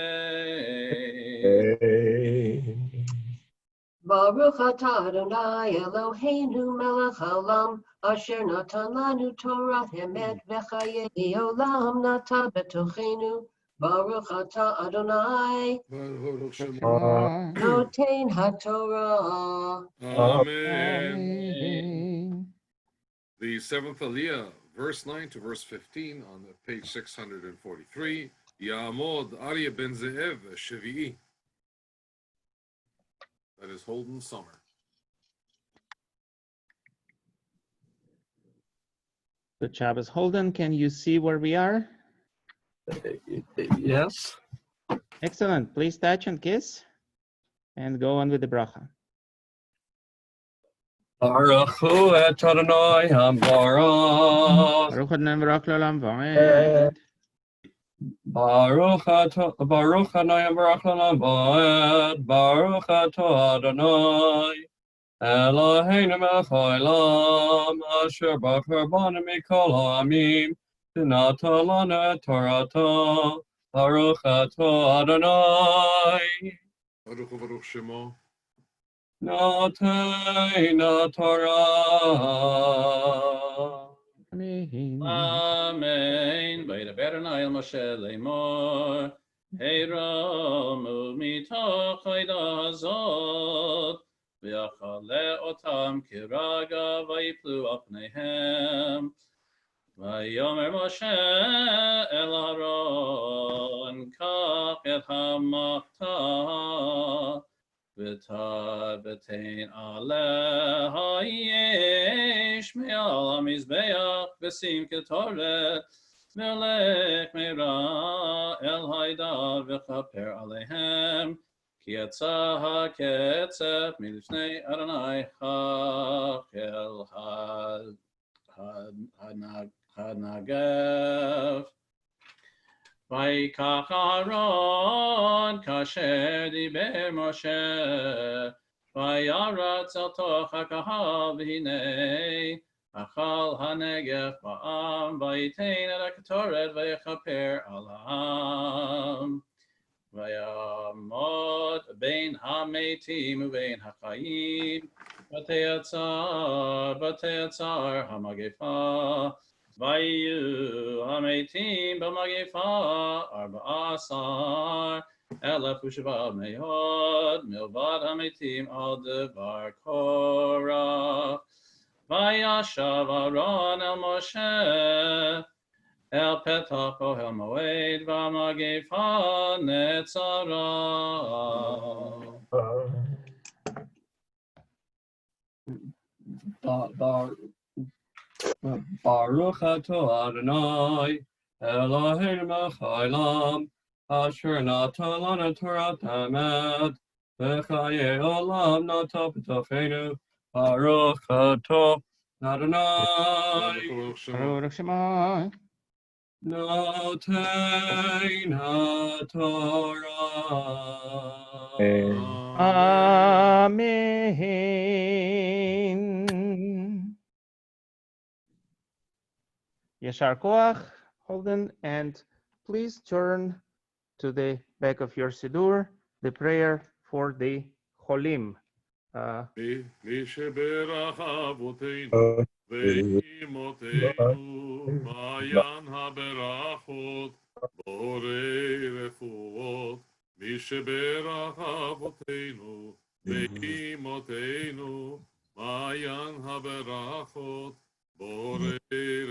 Speaker 9: Baruch atah Adonai Eloheinu melech haolam, asher natan lanu Torah emet v'chayei olam nata b'tochenu. Baruch atah Adonai
Speaker 1: Baruch Shemo.
Speaker 2: Shemo.
Speaker 9: notein haTorah.
Speaker 1: Amen.
Speaker 2: Amen.
Speaker 1: The seventh Aliyah verse 9 to verse 15 on page 643. Ya'amod Aryeh ben Ze'ev Shevi'i. That is Holden Summer.
Speaker 2: Good job, is Holden. Can you see where we are?
Speaker 4: Yes.
Speaker 2: Excellent. Please touch and kiss and go on with the bracha.
Speaker 4: Baruch hu et Adonai HaBarach.
Speaker 2: Baruch Adonai Baruch L'olam Va'ed.
Speaker 4: Baruch Adonai Baruch L'olam Va'ed. Baruch atah Adonai Eloheinu melech haolam asher bachar banu mikol ha'amim v'natan lanu et Torato. Baruch atah Adonai
Speaker 1: Baruch Baruch Shemo.
Speaker 4: Noteina Torah.
Speaker 2: Amen.
Speaker 4: Amen. Vaydaber Adonai el Moshe lemor. Heiromu mitoch ha'ida hazot. V'yachale otam kiraga vayiplu apneihem. Vayomer Moshe el Aaron kach et hamachta. V'tain aleha yesh me'al hamizbeach v'sim ketoret v'lech me'ra el haida v'chaper alehem ki yatsa ha'ketzef milifnei Adonai ha'kel ha'nagev. Vayikach Aaron kasher diber Moshe vayaratz el toch hakahal v'hinei achal hanegef ba'am vayitein et haketoret vayechaper al ha'am vayamod bein hametim ubein hachayim bateyatzar hamagefa Vayu hametim b'magefa arba'asar elef u'sheva mehod milvad hametim al devar Korach. Vayashav Aaron el Moshe el petach ohel moed v'magefa netzara. Baruch atah Adonai Eloheinu melech haolam asher natan lanu Torat emet v'chayei olam natan b'tocheinu. Baruch atah Adonai
Speaker 1: Baruch Shemo.
Speaker 2: Baruch Shema.
Speaker 4: notein ha'Torah.
Speaker 2: Amen. Yashar Koach, Holden, and please turn to the back of your Siddur, the prayer for the Cholim.
Speaker 1: מי שברך אבותינו ואימותינו מעיין הברכות בורא רפואות. מי שברך אבותינו ואימותינו מעיין הברכות בורא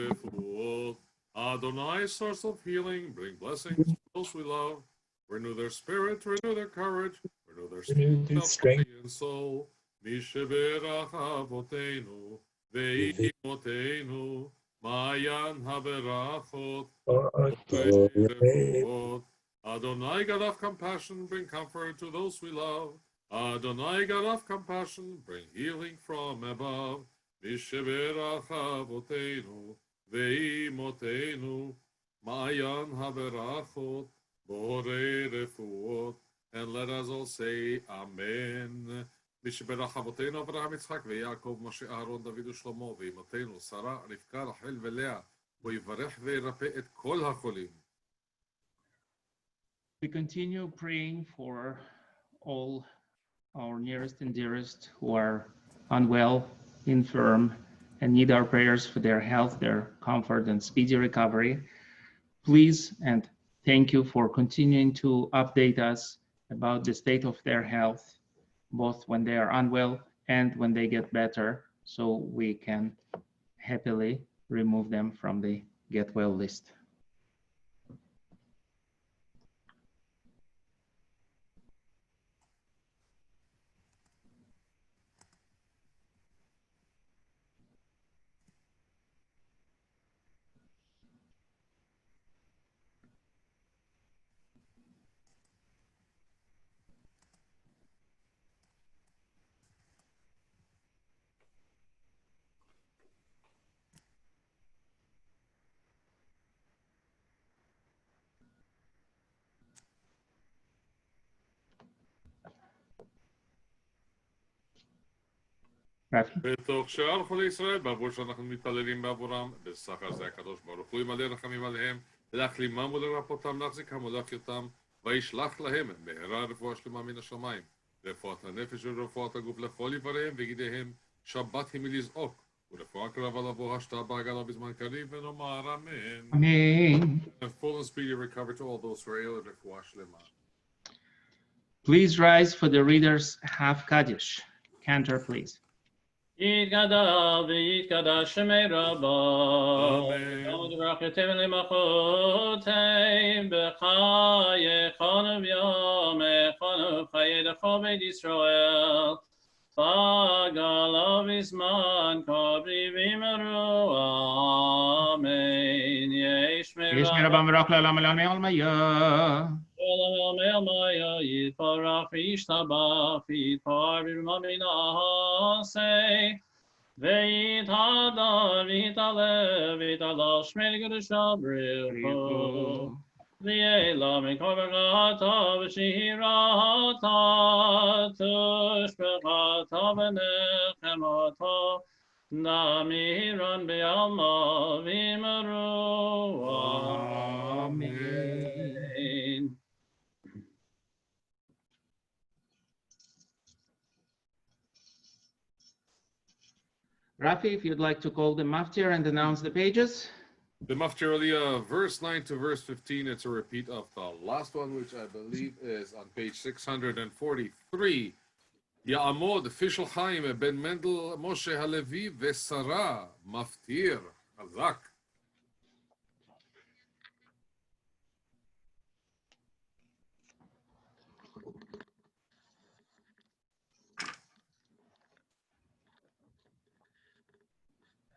Speaker 1: רפואות. Adonai, source of healing, bring blessings to those we love. Renew their spirit, renew their courage, renew their strength, body and soul. Misheberach Avotenu, Ve'imotenu, Mayan Haberachot, Adonai, God of compassion, bring comfort to those we love. Adonai, God of compassion, bring healing from above. Misheberach Avotenu, Ve'imotenu, Mayan Haberachot, Bore Refuot, and let us all say Amen. Misheberach Avotenu Avraham Yitzchak veYaakov Moshe Aaron David uShlomo ve'imotenu Sarah Rivka Rachel veLeah v'yivarech ve'yirapeh et kol hacholim.
Speaker 2: We continue praying for all our nearest and dearest who are unwell, infirm, and need our prayers for their health, their comfort, and speedy recovery. Please and thank you for continuing to update us about the state of their health, both when they are unwell and when they get better, so we can happily remove them from the get well list. Rafi?
Speaker 1: בתוך שאר חולי ישראל, בעבור שאנחנו מתפללים בעבורם, בסך הזה הקדוש ברוך הוא ימלא רחמים עליהם, להחלימם ולרפאותם, להחזיקם ולהחיותם, וישלח להם מהרה רפואה שלמה מן השמיים, רפואת הנפש ורפואת הגוף לכל איבריהם וגידיהם, שבת היא מלזעוק, ורפואה קרבה לבוא השתה בעגלה בזמן קריב, ונאמר אמן.
Speaker 2: Amen.
Speaker 1: And full and speedy recovery to all those who are ill, רפואה שלמה.
Speaker 2: Please rise for the readers half Kaddish. Cantor, please.
Speaker 4: יתגדל ויתקדש שמי רבו,
Speaker 1: אמן.
Speaker 4: וברכתם למחותיהם בחייכון וביומכון ובחיי דרכו בית ישראל, בגלה בזמן קרבי ואמרו אמן. יש
Speaker 2: מרבם ורק לעולם עולם עלמיה.
Speaker 4: Olam Maya Yitparach Vishtabach Yitpar Birmaminase Veitada Vitale Vitala Shmel Gudusha Brilko Viela Mikovagata Vishirata Tushbekata Benechemata Namiran Bealma Vimaru Amen.
Speaker 2: Rafi, if you'd like to call the maftir and announce the pages.
Speaker 1: The Maftir Aliyah, verse 9 to verse 15, it's a repeat of the last one, which I believe is on page 643. Ya'amod, Fishel Chaim, Ben Mendel, Moshe Halevi, Vesara, Maftir, Azak.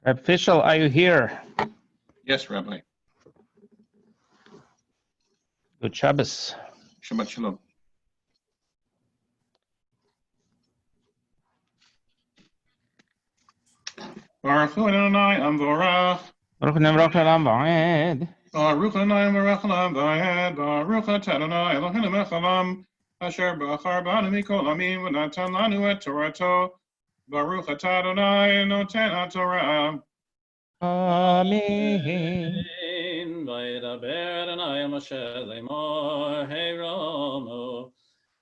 Speaker 2: Official, are you here?
Speaker 10: Yes, Rabbi.
Speaker 2: Good Shabbos.
Speaker 10: Shabbat Shalom. Baruch Hu Adonai Amvorach.
Speaker 2: Baruch Nemrach L'Olam Va'ed.
Speaker 10: Baruch Adonai Amvorach L'Olam Va'ed. Baruch Atah Adonai Eloheinu melech haolam, asher bachar banu mikol amim v'natan lanu et Torato. Baruch Atah Adonai noten haTorah.
Speaker 2: Amen.
Speaker 4: וידבר אדוני אל משה לאמור הרמו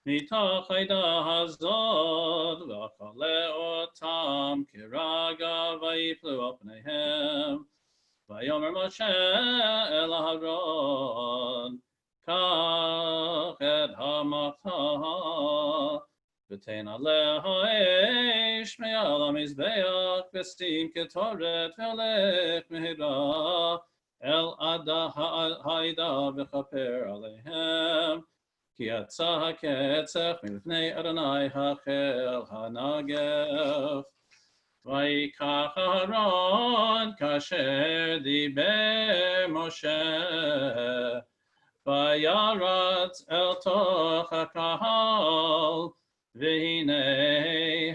Speaker 4: מתוך העדה הזאת וכלה אותם כרגע ויפלו על פניהם ויאמר משה אל אהרון קח את המחתה ותן עליה אש מעל המזבח ושים קטורת והלך מהרה אל העדה וכפר עליהם כי יצא הקצף מלפני אדוני החל הנגף ויקח אהרון כאשר דיבר משה וירץ אל תוך הקהל והנה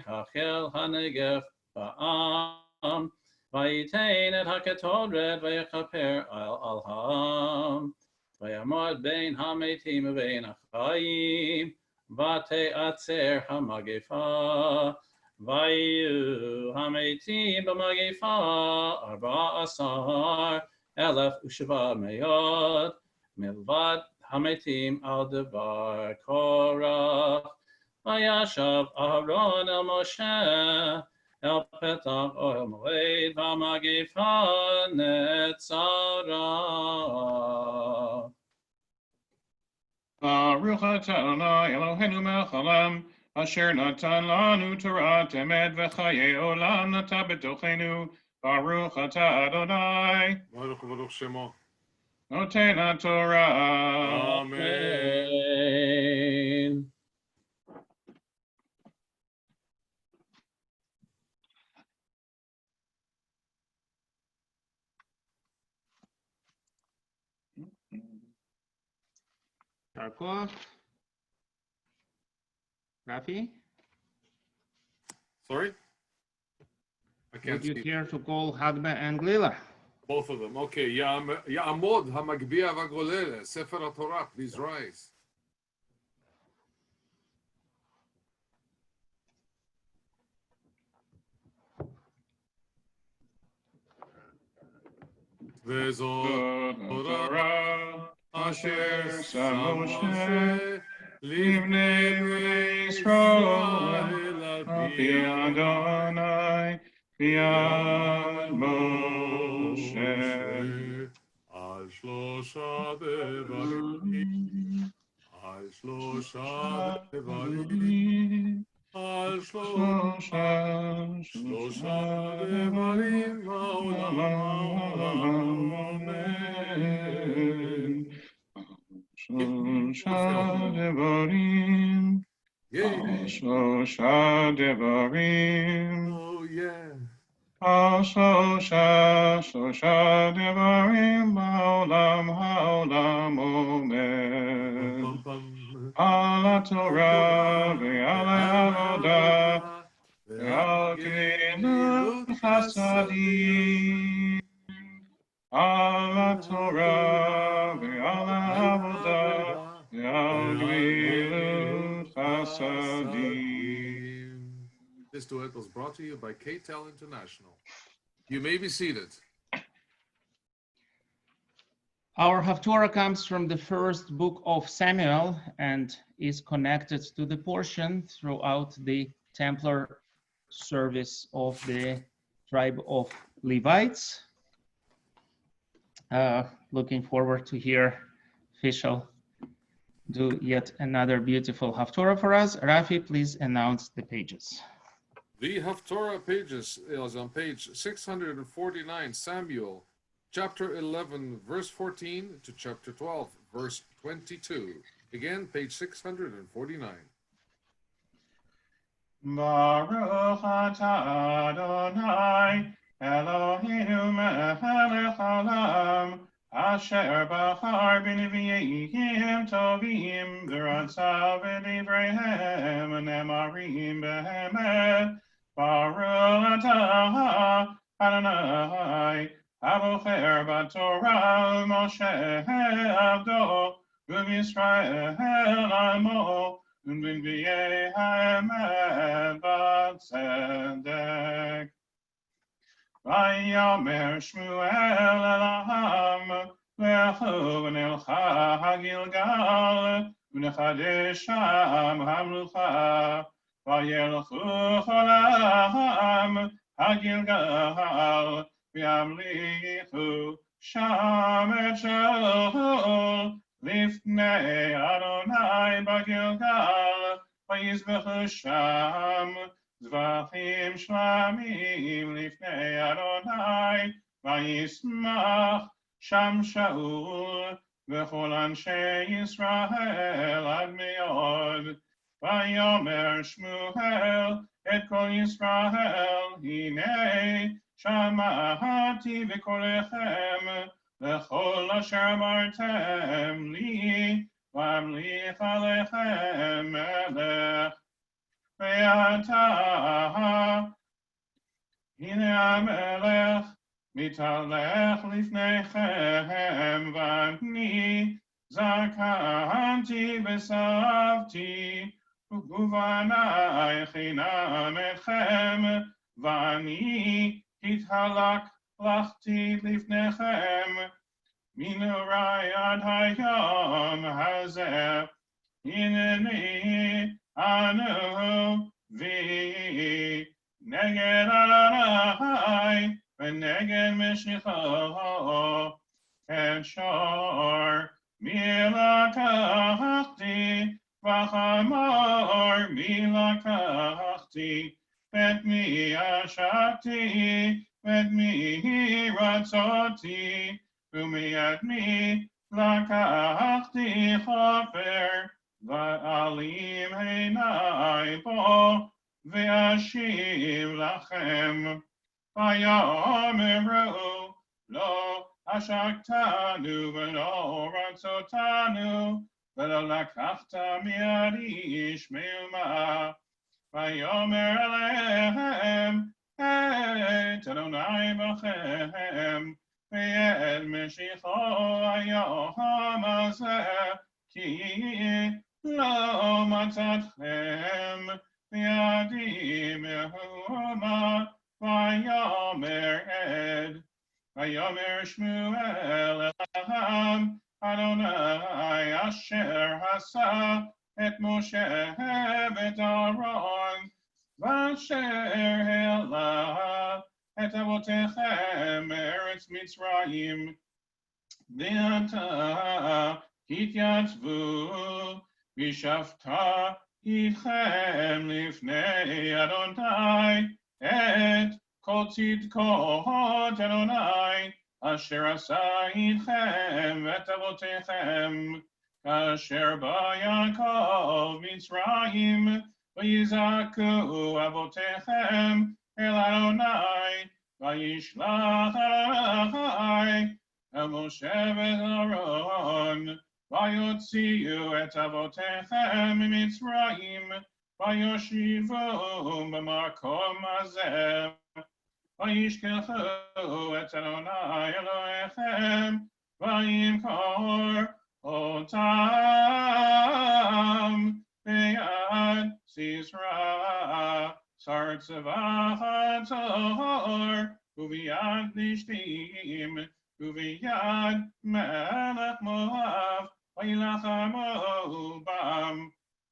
Speaker 4: החל הנגף בעם ויתן את הקטורת ויכפר על העם ויעמוד בין המתים ובין החיים ותעצר המגפה ויהיו המתים במגפה 14,700 מלבד המתים על דבר קורח וישב אהרון אל משה אל פתח אוהל מועד והמגפה נעצרה.
Speaker 10: Baruch atah Adonai Eloheinu melech haolam, asher natan lanu Torah emet v'chayei olam nata b'tochenu. Baruch atah Adonai,
Speaker 1: Baruch Baruch Shemo.
Speaker 10: Noten HaTorah.
Speaker 1: Amen.
Speaker 4: Amen.
Speaker 2: Birkot. Rafi,
Speaker 1: Sorry? I can't
Speaker 2: would you
Speaker 1: see.
Speaker 2: care to call Hadba and Glila?
Speaker 1: Both of them. Okay. Ya'amod HaMagbiya V'Golel, Sefer HaTorah, please rise. Vezot Torah Asher Sam Moshe Livnei Bnei Yisrael
Speaker 10: Al pi Adonai, B'yad Moshe.
Speaker 1: Al Shlosha Devarim Al Shlosha Devarim Al Shlosha Devarim Ha'olam Amen.
Speaker 10: Shosha Devarim,
Speaker 1: Yay.
Speaker 10: Shosha Devarim,
Speaker 1: Oh yeah.
Speaker 10: Shosha Devarim, Ha'olam Omer.
Speaker 1: Pum, pum.
Speaker 10: Ala Torah, Ve'ala Avodah, Ve'al Gemilut Chasadim. Ala Torah, Ve'ala Avodah, Ve'al Gemilut Chasadim.
Speaker 1: This duet was brought to you by KTEL International. You may be seated.
Speaker 2: Our Haftarah comes from the first book of Samuel and is connected to the portion throughout the Templar service of the tribe of Levites. Looking forward to hear Fishel do yet another beautiful Haftarah for us. Rafi, please announce the pages.
Speaker 1: The Haftarah pages is on page 649, Samuel, chapter 11, verse 14 to chapter 12, verse 22. Again, page 649.
Speaker 10: Baruch atah Adonai, Eloheinu melech haolam, asher bachar b'neviim tovim, v'ratzav b'divreihem, nemarim behemet. Baruch atah Adonai, abocher b'torah Moshe avdo, v'Yisrael amo. Und wenn wir Hamed Tzedek. Vayomer Shmuel el Ham, Lechu v'nelcha hagilgal, v'nechadesh sham hamlucha, vayelchu chol ham hagilgal, v'yamlichu sham et shol, Lifnei Adonai b'Gilgal, vayizbechu sham, zvachim shlamim lifnei Adonai, vayismach sham Shaul, v'chol anshe Yisrael ad me'od. Vayomer Shmuel et kol Yisrael, hinei shama'ati v'kolechem, L'chol asher amartem li, v'amlich alechem melech. Ve'ata, hine amelech, mitalech lifnechem, v'ani zakanti v'savti, u'vanai chinam etchem, v'ani hithalak Lachti lifnechem, minurai ad hayom hazeh, hineni anu vi, neged Adonai, v'neged Mishnicho, et shor milakachti, v'chamor milakachti, et mi ashakti, ואת מי רצותי, ומיד מי לקחתי חופר, ואלים עיני בו, ואשיב לכם. ויאמרו לא עשקתנו ולא רצותנו, ולא לקחת מידי איש מאומה. ויאמר אליהם את אדוני בכם, ואת משיחו היום הזה, כי לא מצאתכם בידי מאומה. ויאמר עד. ויאמר שמואל אליהם, אדוני אשר עשה את משה ואת אהרון, ואשר העלה את אבותיכם מארץ מצרים, ועתה התייצבו ושבתה איתכם לפני אדוני את כל צדקות אדוני אשר עשה איתכם ואת אבותיכם, כאשר בא יעקב מצרים, ויזעקו אבותיכם אל אדוני, וישלח אדוני אל משה ואת אהרון, ויוציאו את אבותיכם ממצרים, ויושיבו במקום הזה, וישכחו את אדוני אלוהיכם, וימכור אותם ביד סיסרא שר צבא חצור, וביד פלישתים, וביד מלך מואב, וילחמו בם.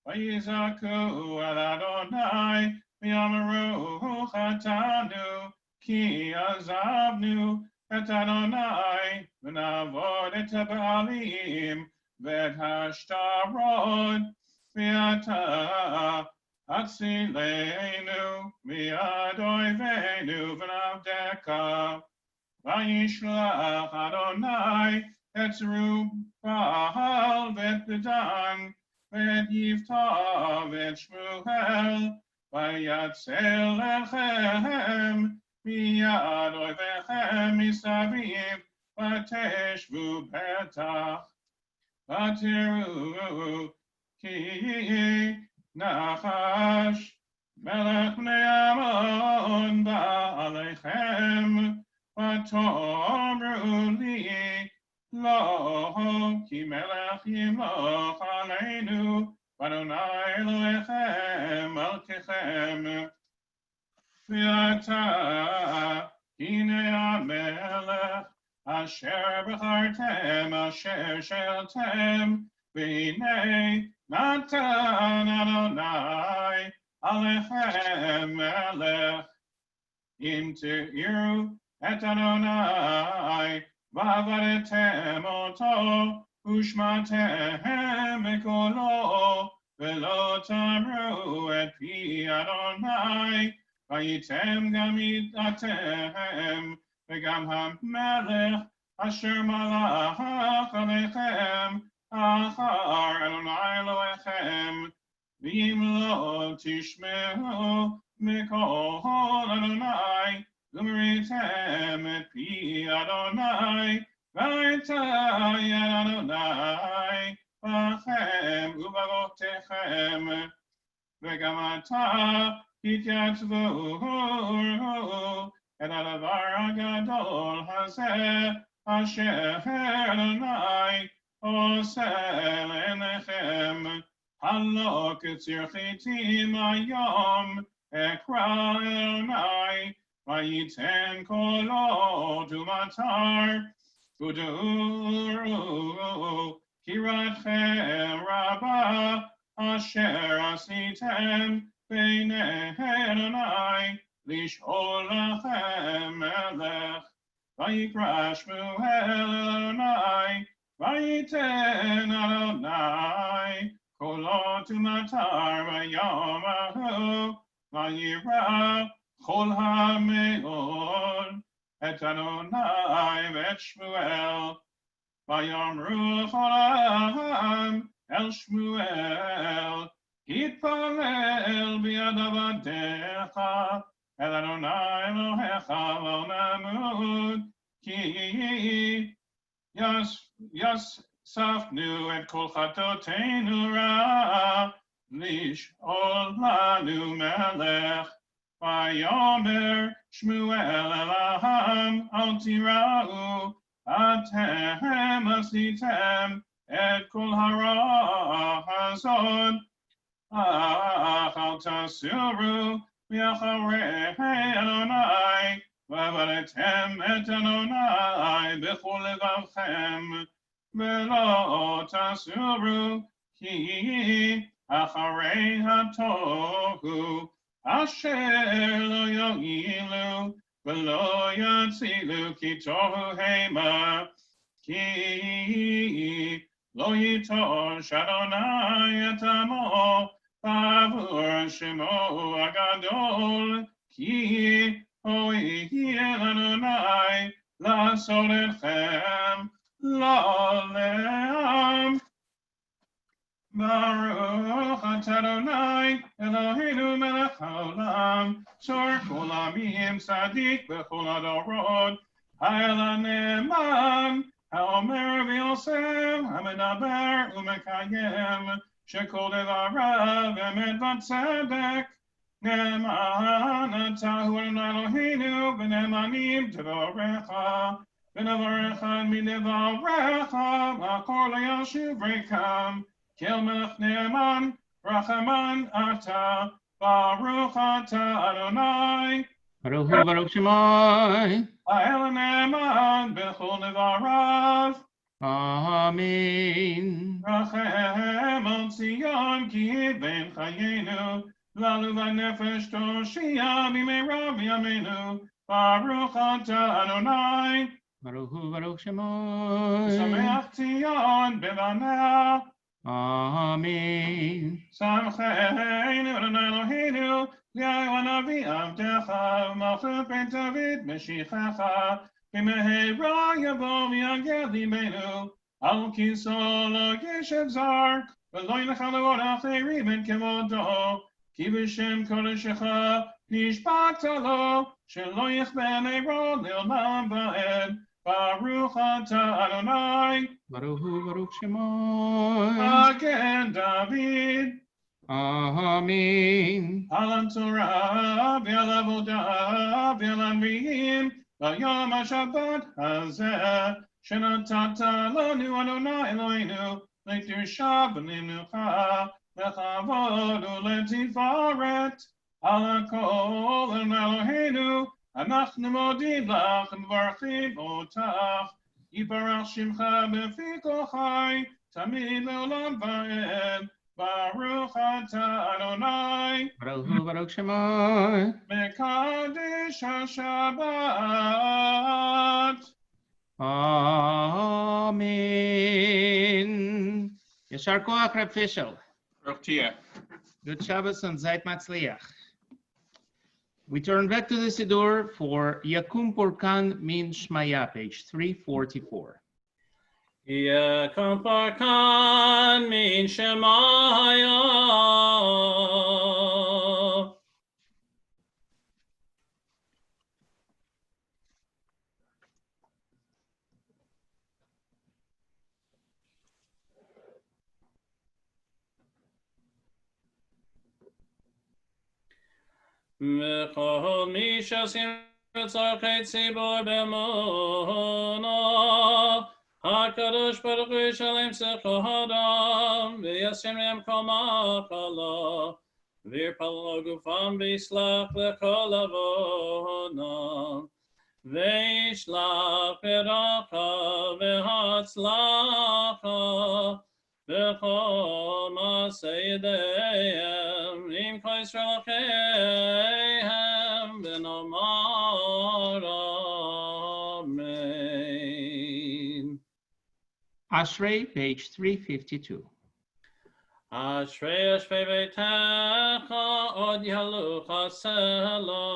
Speaker 10: ויזעקו אל אדוני, ויאמרו חטאנו, כי עזבנו את אדוני, ונעבוד את הבעלים ואת השטרות, ועתה הצילנו מיד אויבינו ונעבדך. וישלח אדוני את זרובעל ואת דן, ואת יפתח ואת שמואל, ויצל לכם מיד אויביכם מסביב, ותשבו בטח. ותראו כי נחש מלך בני עמון בא עליכם, ותאמרו לי לא, כי מלך ימלוך עלינו, ואדוני אלוהיכם מלככם. ועתה הנה המלך אשר בחרתם, אשר שאלתם, והנה נתן אדוני עליכם מלך. אם תראו את אדוני ועבדתם אותו, ושמעתם בקולו, ולא תאמרו את פי אדוני, והייתם גם אתם, וגם המלך אשר מלך עליכם, אחר אדוני אלוהיכם. ואם לא תשמעו בקול אדוני, ומריתם את פי אדוני, והייתה יד אדוני בכם ובאבותיכם, וגם עתה התייצבו את הדבר הגדול הזה, אשר אדוני עושה לעיניכם. הלא קציר חיטים היום אקרא אדוני, וייתן קולות ומטר, ודעו קראתכם רבה, אשר עשיתם בעיני אדוני, לשאול לכם מלך. ויקרא שמואל אדוני, וייתן אדוני קולות ומטר ביום ההוא, וירא כל המאוד et Adonai v'et Shmuel. Vayamru l'chol ha'am el Shmuel, Hitpalel b'yad avadecha, el Adonai Elohecha lo namud, ki yasafnu et kol chatoteinu ra, lish'ol lanu melech. Vayomer Shmuel el ha'am al tira'u, Atem asitem et kol hara hazod, ach al tasuru v'yacharei Adonai, v'avaretem et Adonai b'chol levavchem, v'lo tasuru ki acharei hatohu, asher lo yogilu, v'lo yatzilu ki tohu hema, ki lo yitosh Adonai et amo, bavur shemo agadol, ki ho'il Adonai la'asod etchem la'olam. Baruch Adonai Eloheinu melech haolam, shor kol amim tzadik b'chol hadorot, ha'el ha'ne'eman, ha'omer v'yosef, ha'medaber u'mekayem, shekol devarav emet v'tzedek, ne'eman atahu Adonai Eloheinu, v'ne'emanim devarecha, v'nevarecha midevarecha, makor le'yashiv rekam, Kel melech ne'eman, rachaman ata, baruch ata Adonai.
Speaker 2: Baruch Hu, Baruch Shemai.
Speaker 10: Ha'el ne'eman b'chol devarav.
Speaker 2: Amen.
Speaker 10: Rachem al Tzion ki ben chayenu, lalu v'nefesh toshia b'meira b'yameinu, baruch ata Adonai.
Speaker 2: Baruch Hu, Baruch Shemai.
Speaker 10: Sameach Tzion b'banah.
Speaker 2: Amen.
Speaker 10: Samcheinu Adonai Eloheinu, Li'ayu hanavi avdecha, Malchut Beit David Meshichecha, B'mehera yavo v'yagel limenu, Al kiso lo yeshev zar, V'lo yilcha le'od acherim en kevodo, Ki b'shem kodeshecha nishbata lo, Shelo yichbe meiro le'olam va'ed, Baruch ata Adonai.
Speaker 2: Baruch Hu, Baruch Shemai.
Speaker 10: Again David.
Speaker 2: Amen.
Speaker 10: Alam Torah, v'al avodah, v'al anviyim, v'yom haShabbat hazeh, shenatata lanu Adonai Eloheinu, l'kdusha v'lemenucha, l'chavod u'letifaret, ala kol Eloheinu, אנחנו מודים לך ומברכים אותך, יברך שמך בפי כל חי, תמיד לעולם ועד, ברוך אתה אדוני.
Speaker 2: Baruch Hu, Baruch Shemai.
Speaker 10: מקדש השבת.
Speaker 2: Amen. Yashar Koach, Reb Fischel.
Speaker 10: Baruch Tia.
Speaker 2: Good Shabbos and Zayt Matzliach. We turn back to the Siddur for Yakum Porkan Min Shmaya, page 344.
Speaker 4: Yakum Porkan Min Shemaya. וכל מי שעושים צורכי ציבור באמונה, הקדוש ברוך הוא ישלם שכר האדם, וישים להם כל מחלה, וירפא גופם ויסלח לכל עוונם, וישלח ברכה והצלחה, בכל מעשה ידיהם, עם כל ישראל אחיהם, ונאמר אמן.
Speaker 2: Ashrei, page 352.
Speaker 4: אשרי יושבי ביתך, עוד יהלוך סלו.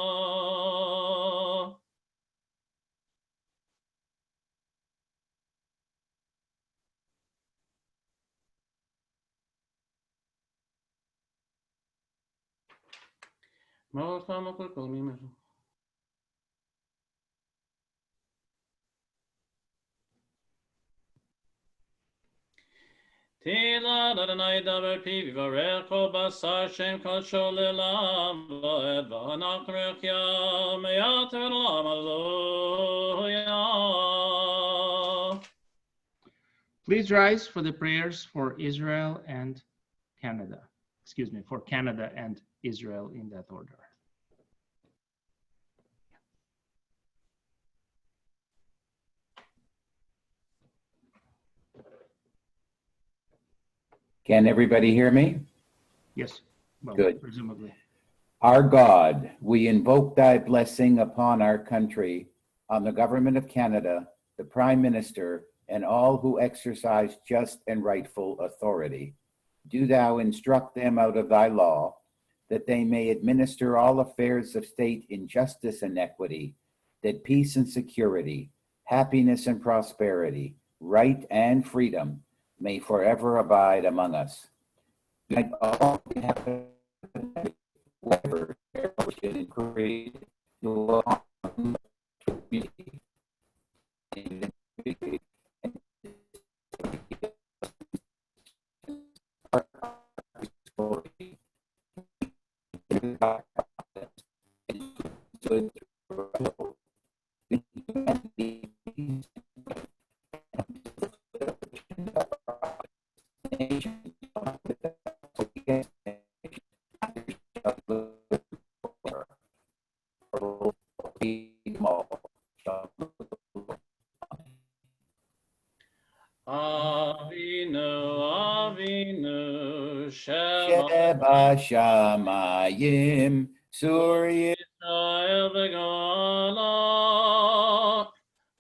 Speaker 4: Tila Adonai daber pi v'varech kol basar shem kol shol elam v'ed v'hanach rechya me'yater olam hallelujah.
Speaker 2: Please rise for the prayers for Israel and Canada. Excuse me, for Canada and Israel in that order.
Speaker 11: Can everybody hear me?
Speaker 2: Yes, well,
Speaker 11: Good.
Speaker 2: presumably.
Speaker 11: Our God, we invoke thy blessing upon our country, on the government of Canada, the Prime Minister, and all who exercise just and rightful authority. Do thou instruct them out of thy law, that they may administer all affairs of state in justice and equity, that peace and security, happiness and prosperity, right and freedom may forever abide among us. Like all whatever should increase to
Speaker 4: Avinu
Speaker 11: Sheba Shamayim Surya
Speaker 4: Israel v'gala.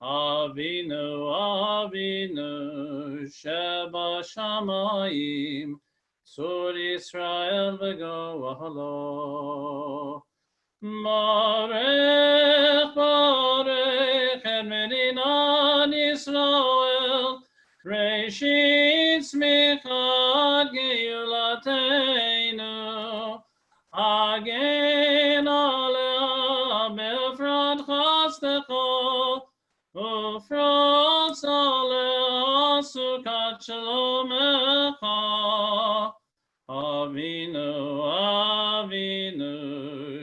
Speaker 4: Avinu Sheba Shamayim Sur Israel v'gala. Barech et Medinat Yisrael Reshit Smichot Geulatenu Hagen alea befrat chastecho ufrat alea sukat shalomecha. Avinu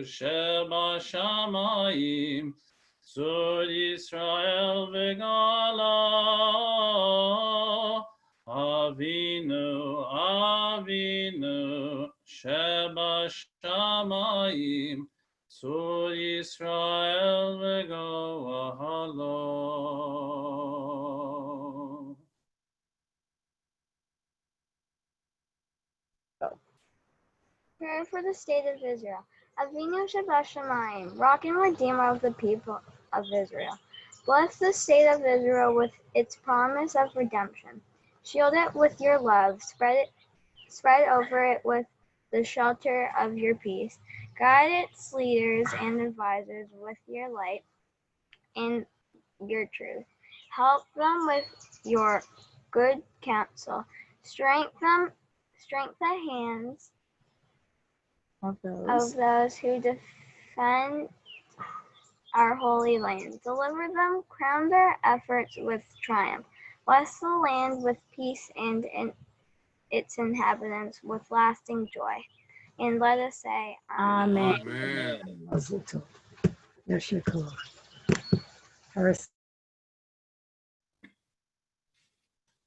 Speaker 4: Sheba Shamayim Sur Yisrael v'gala. Avinu Sheba Shamayim Sur Yisrael v'gala.
Speaker 12: Prayer for the state of Israel. Avinu Shabbat Rock and Redeemer of the people of Israel. Bless the state of Israel with its promise of redemption. Shield it with your love. Spread over it with the shelter of your peace. Guide its leaders and advisors with your light and your truth. Help them with your good counsel. Strengthen the hands of those who defend our holy land. Deliver them, crown their efforts with triumph. Bless the land with peace and its inhabitants with lasting joy. And let us say, Amen.
Speaker 1: Amen.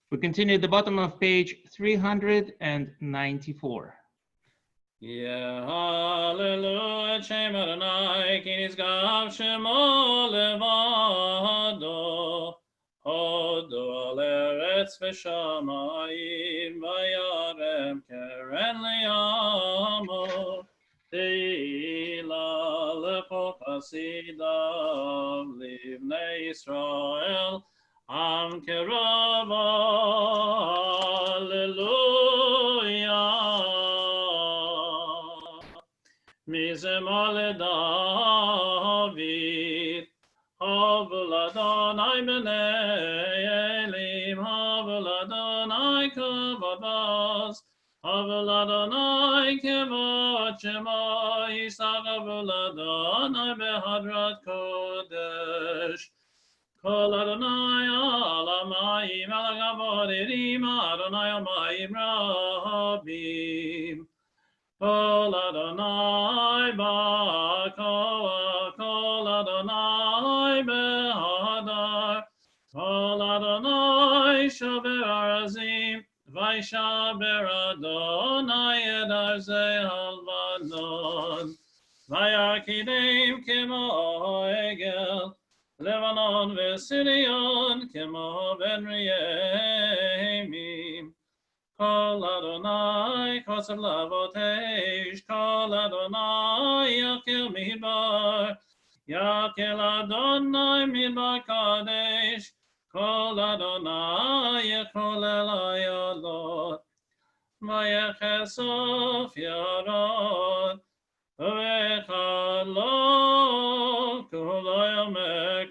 Speaker 2: We continue at the bottom of page 394.
Speaker 4: Yeah, hallelujah, Shem Adonai, Ki nizgav shemo levado, hodo al eretz v'shamayim, vayarem keren li'amo, teila lechol chasidav, livnei Yisrael, am kerava, hallelujah. Mizemale David, Havuladonai B'nei Elim, Havuladonai Kavadas, Havel Adonai Kevod Shema Yisagav Adonai Behadrat Kodesh. Kol Adonai Alamayim Alagavodim Adonai Amayim Rabim. Kol Adonai Ba'koa, Kol Adonai Behadar, Kol Adonai Shaver Arazim, Vaishaber Adonai et Arzei Halvanon, Vayarkidim Kemo Egel, Lebanon Vesirion Kemo Ben Riemim. Kol Adonai Kosev Lavotesh, Kol Adonai Yakel Midbar, Yakel Adonai Midbar Kadesh, Kol Adonai Yekol Elayalot, Vayechesof Yarod, Vechalot, Kuloyom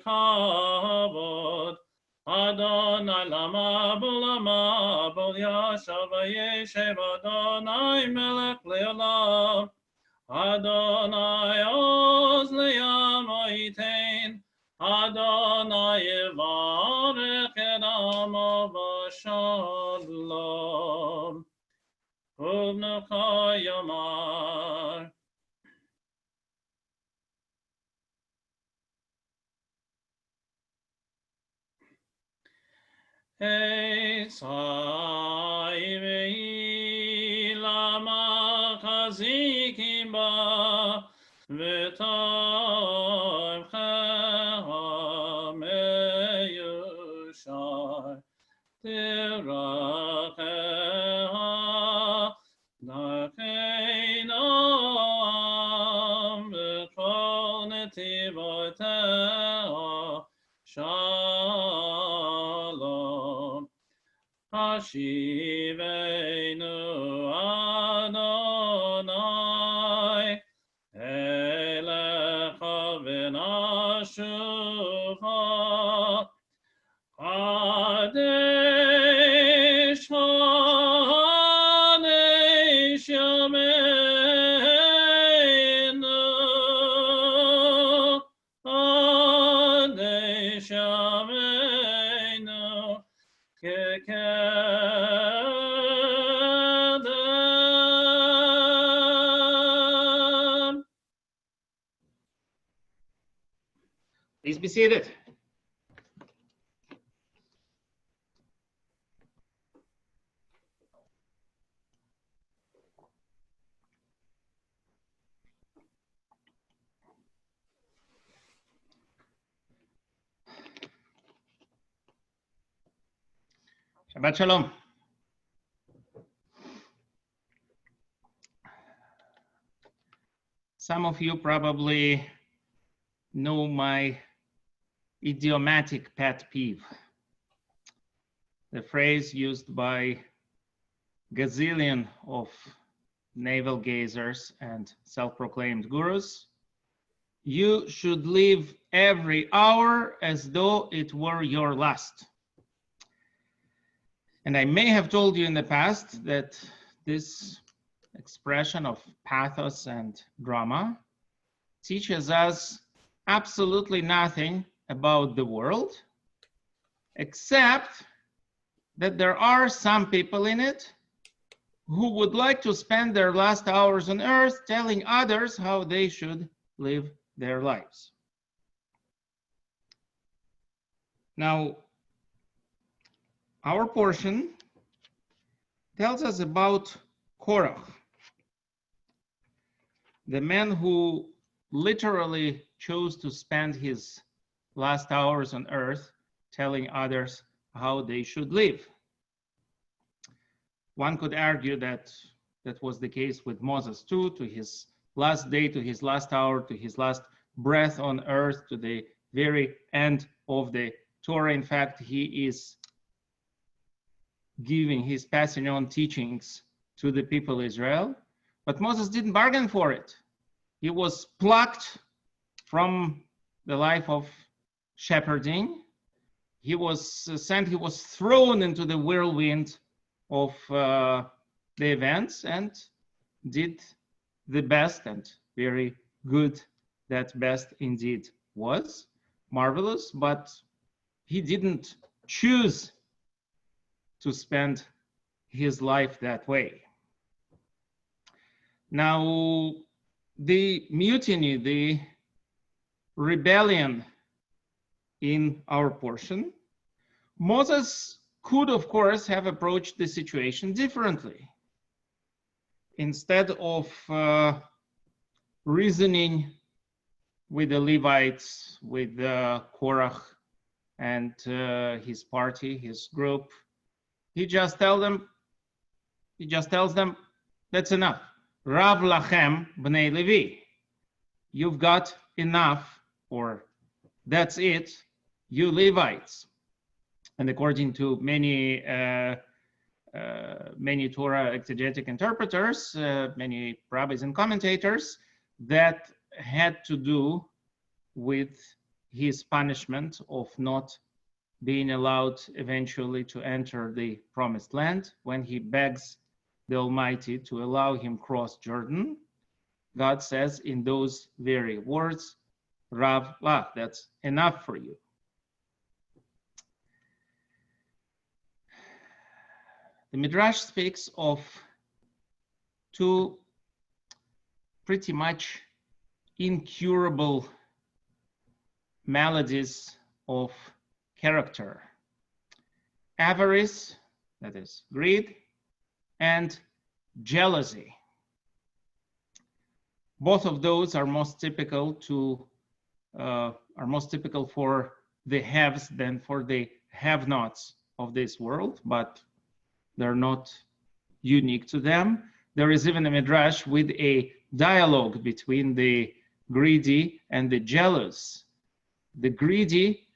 Speaker 4: Ekavod, Adonai lama bulama bul yashav vayeshev Adonai melech leolam Adonai oz liyam oitein Adonai yivarech et amo v'shalom Uvnucha yomar. Esai vei lama chazikim ba v'toim meyushar tiracheha darkeino am v'kol netivoteha Shalom. Hashivenu Adonai Elecha v'nashuva Kadesh Kadesh Yameinu Kadesh Yameinu Kekedem.
Speaker 2: Please be seated. Shabbat Shalom. Some of you probably know my idiomatic pet peeve, the phrase used by gazillion of navel gazers and self-proclaimed gurus: you should live every hour as though it were your last. And I may have told you in the past that this expression of pathos and drama teaches us absolutely nothing about the world, except that there are some people in it who would like to spend their last hours on earth telling others how they should live their lives. Now, our portion tells us about Korach, the man who literally chose to spend his last hours on earth telling others how they should live. One could argue that that was the case with Moses too, to his last day, to his last hour, to his last breath on earth, to the very end of the Torah. In fact, he is giving his passing on teachings to the people of Israel. But Moses didn't bargain for it. He was plucked from the life of shepherding. He was sent, he was thrown into the whirlwind of the events and did the best, and very good that best indeed was, marvelous, but he didn't choose to spend his life that way. Now, the mutiny, the rebellion in our portion, Moses could, of course, have approached the situation differently. Instead of reasoning with the Levites, with Korach and his party, his group, he just tells them, that's enough. Rav lachem b'nei Levi. You've got enough, or that's it, you Levites. And according to many Torah exegetic interpreters, many rabbis and commentators, that had to do with his punishment of not being allowed eventually to enter the promised land. When he begs the Almighty to allow him cross Jordan, God says in those very words, Rav lach, that's enough for you. The Midrash speaks of two pretty much incurable maladies of character: avarice, that is greed, and jealousy. Both of those are most typical for the haves than for the have-nots of this world, but they're not unique to them. There is even a midrash with a dialogue between the greedy and the jealous. The greedy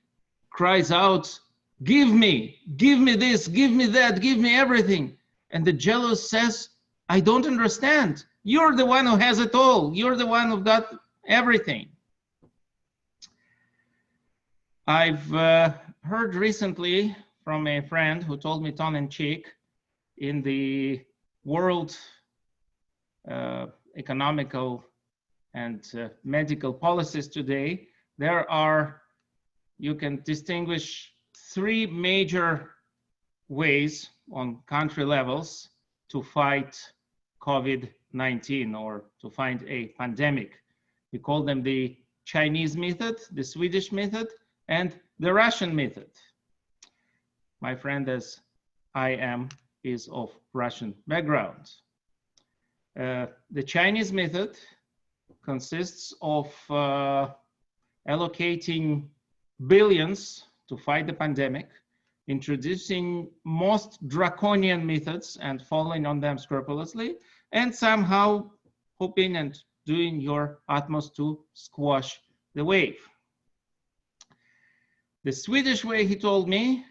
Speaker 2: cries out, give me this, give me that, give me everything. And the jealous says, I don't understand. You're the one who has it all. You're the one who got everything. I've heard recently from a friend who told me tongue-in-cheek, in the world economical and medical policies today, you can distinguish three major ways on country levels to fight COVID-19 or to find a pandemic. We call them the Chinese method, the Swedish method, and the Russian method. My friend, as I am, is of Russian background. The Chinese method consists of allocating billions to fight the pandemic, introducing most draconian methods and following on them scrupulously, and somehow hoping and doing your utmost to squash the wave. The Swedish way, he told me,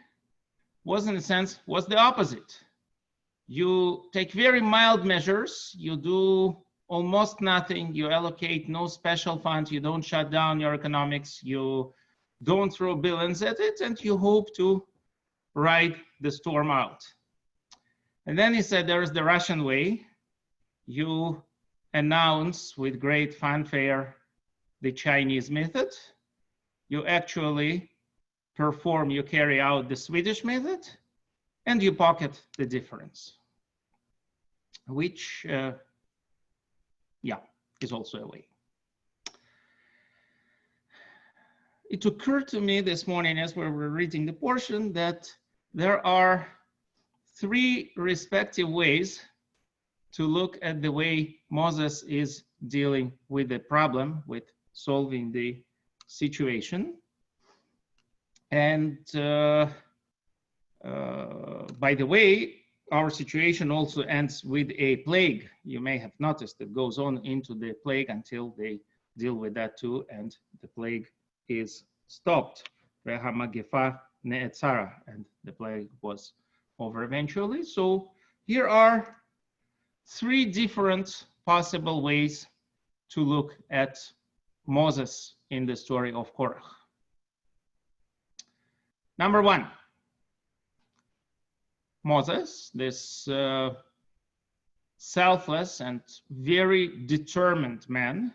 Speaker 2: was in a sense, was the opposite. You take very mild measures, you do almost nothing, you allocate no special funds, you don't shut down your economics, you don't throw billions at it, and you hope to ride the storm out. And then he said there is the Russian way. You announce with great fanfare the Chinese method. You actually perform, you carry out the Swedish method, and you pocket the difference, which, is also a way. It occurred to me this morning as we were reading the portion that there are three respective ways to look at the way Moses is dealing with the problem, with solving the situation. And by the way, our situation also ends with a plague. You may have noticed it goes on into the plague until they deal with that too, and the plague is stopped. And the plague was over eventually. So here are three different possible ways to look at Moses in the story of Korach. Number one, Moses, this selfless and very determined man,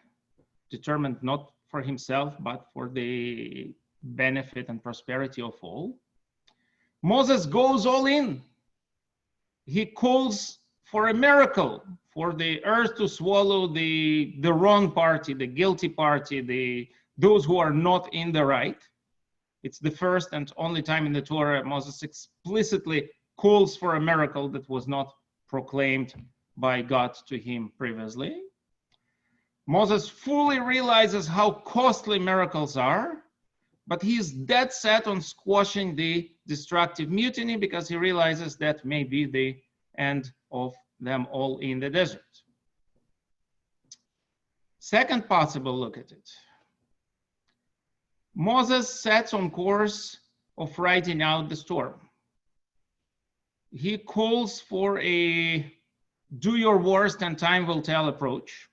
Speaker 2: determined not for himself, but for the benefit and prosperity of all. Moses goes all in. He calls for a miracle, for the earth to swallow the wrong party, the guilty party, those who are not in the right. It's the first and only time in the Torah Moses explicitly calls for a miracle that was not proclaimed by God to him previously. Moses fully realizes how costly miracles are, but he is dead set on squashing the destructive mutiny because he realizes that may be the end of them all in the desert. Second possible look at it. Moses sets on course of riding out the storm. He calls for a do your worst and time will tell approach.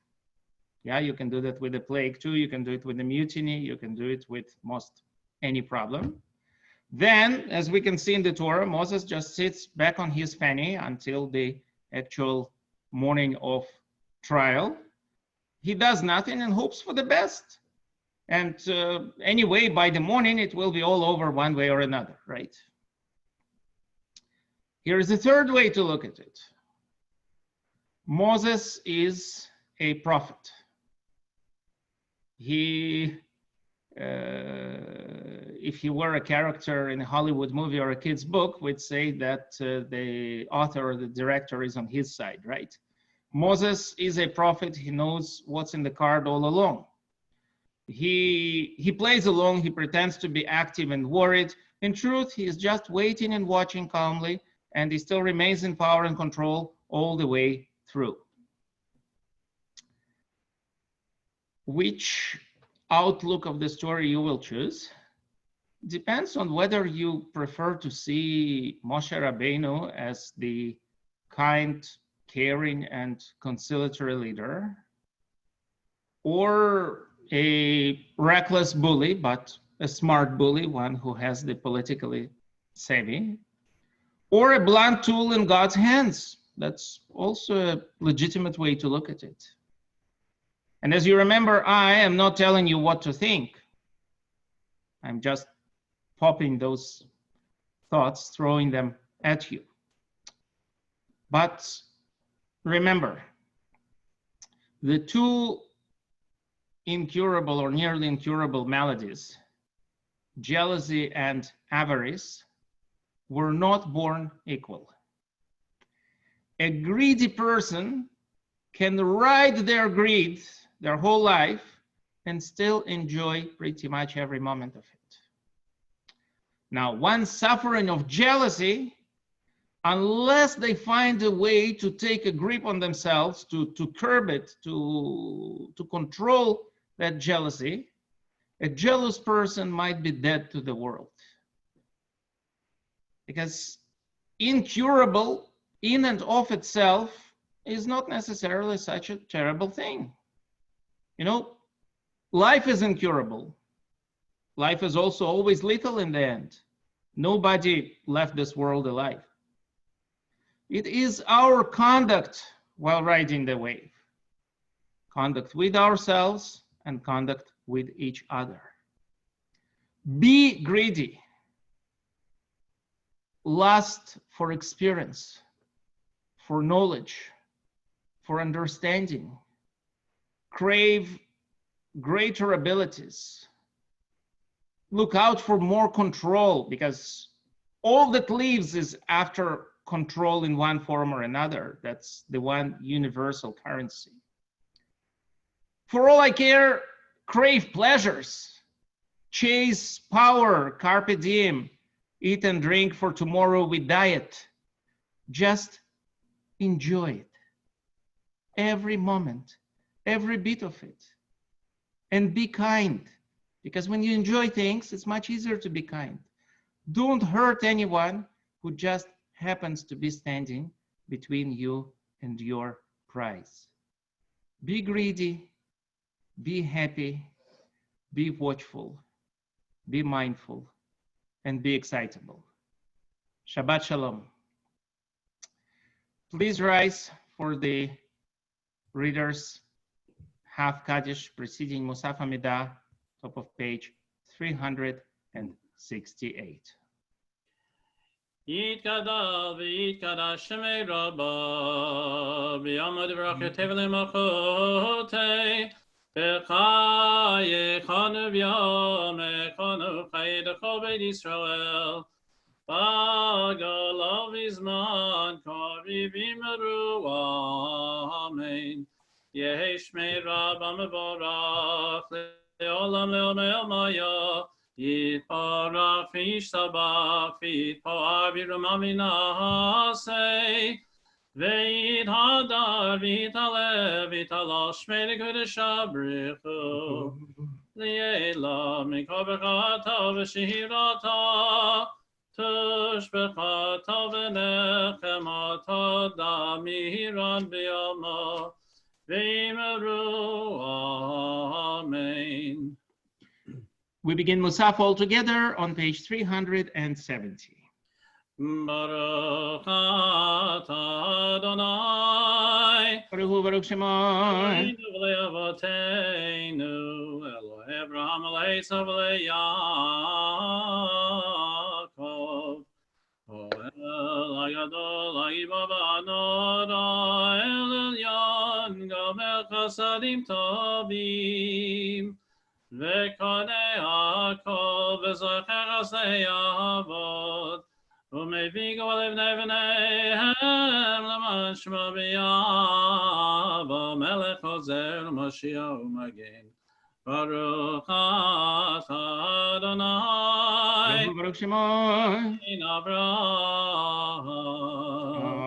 Speaker 2: Yeah, you can do that with the plague too. You can do it with the mutiny. You can do it with most any problem. Then, as we can see in the Torah, Moses just sits back on his fanny until the actual morning of trial. He does nothing and hopes for the best. And anyway, by the morning, it will be all over one way or another, right? Here is the third way to look at it. Moses is a prophet. He, if he were a character in a Hollywood movie or a kid's book, would say that the author or the director is on his side, right? Moses is a prophet. He knows what's in the card all along. He plays along. He pretends to be active and worried. In truth, he is just waiting and watching calmly, and he still remains in power and control all the way through. Which outlook of the story you will choose depends on whether you prefer to see Moshe Rabbeinu as the kind, caring, and conciliatory leader, or a reckless bully, but a smart bully, one who has the politically savvy, or a blunt tool in God's hands. That's also a legitimate way to look at it. And as you remember, I am not telling you what to think. I'm just popping those thoughts, throwing them at you. But remember, the two incurable or nearly incurable maladies, jealousy and avarice, were not born equal. A greedy person can ride their greed their whole life and still enjoy pretty much every moment of it. Now, one suffering of jealousy, unless they find a way to take a grip on themselves, to curb it, to control that jealousy, a jealous person might be dead to the world. Because incurable in and of itself is not necessarily such a terrible thing. You know, life is incurable. Life is also always lethal in the end. Nobody left this world alive. It is our conduct while riding the wave. Conduct with ourselves and conduct with each other. Be greedy. Lust for experience, for knowledge, for understanding. Crave greater abilities. Look out for more control, because all that leaves is after control in one form or another. That's the one universal currency. For all I care, crave pleasures. Chase power, carpe diem. Eat and drink, for tomorrow we diet. Just enjoy it. Every moment, every bit of it. And be kind, because when you enjoy things, it's much easier to be kind. Don't hurt anyone who just happens to be standing between you and your prize. Be greedy, be happy, be watchful, be mindful, and be excitable. Shabbat Shalom. Please rise for for the readers, half Kaddish preceding Musaf Amidah, top of page 368.
Speaker 4: Yitkadal v'yitkadash shemei Rabba b'yamad v'rachetev l'machotei b'chayechanu v'yamechanu chayedecho beit Yisrael b'galav v'zman kariv yimeru amen yehi shmei Rabba mevorach le'olam le'olam maya Yitparach v'yishtabach v'yitpar v'rumaminasei v'yithadar v'yitalev v'yitalash shmei l'kodesh abrichu li'ela mikol b'chata v'shihirata tushbechata v'nechemata damihiran b'yama v'yimeru amen.
Speaker 2: We begin Musaf all together on page 370.
Speaker 4: Baruch atah Adonai,
Speaker 2: Baruch Hu Baruch Shema,
Speaker 4: Eloheinu v'le'avoteinu, Elohei Abraham, Elohei Yitzchak, Elohei Yaakov, Oel HaGadol, HaGibor v'Hanora, El Elyon, Gomer Chasadim Tovim, V'konei hakol v'zocher asei avot u'mevii golev nevneihem l'man shmo b'yavo melech ozer Mashiach u'magen Baruch atah Adonai
Speaker 2: Baruch Shema,
Speaker 4: in Avraham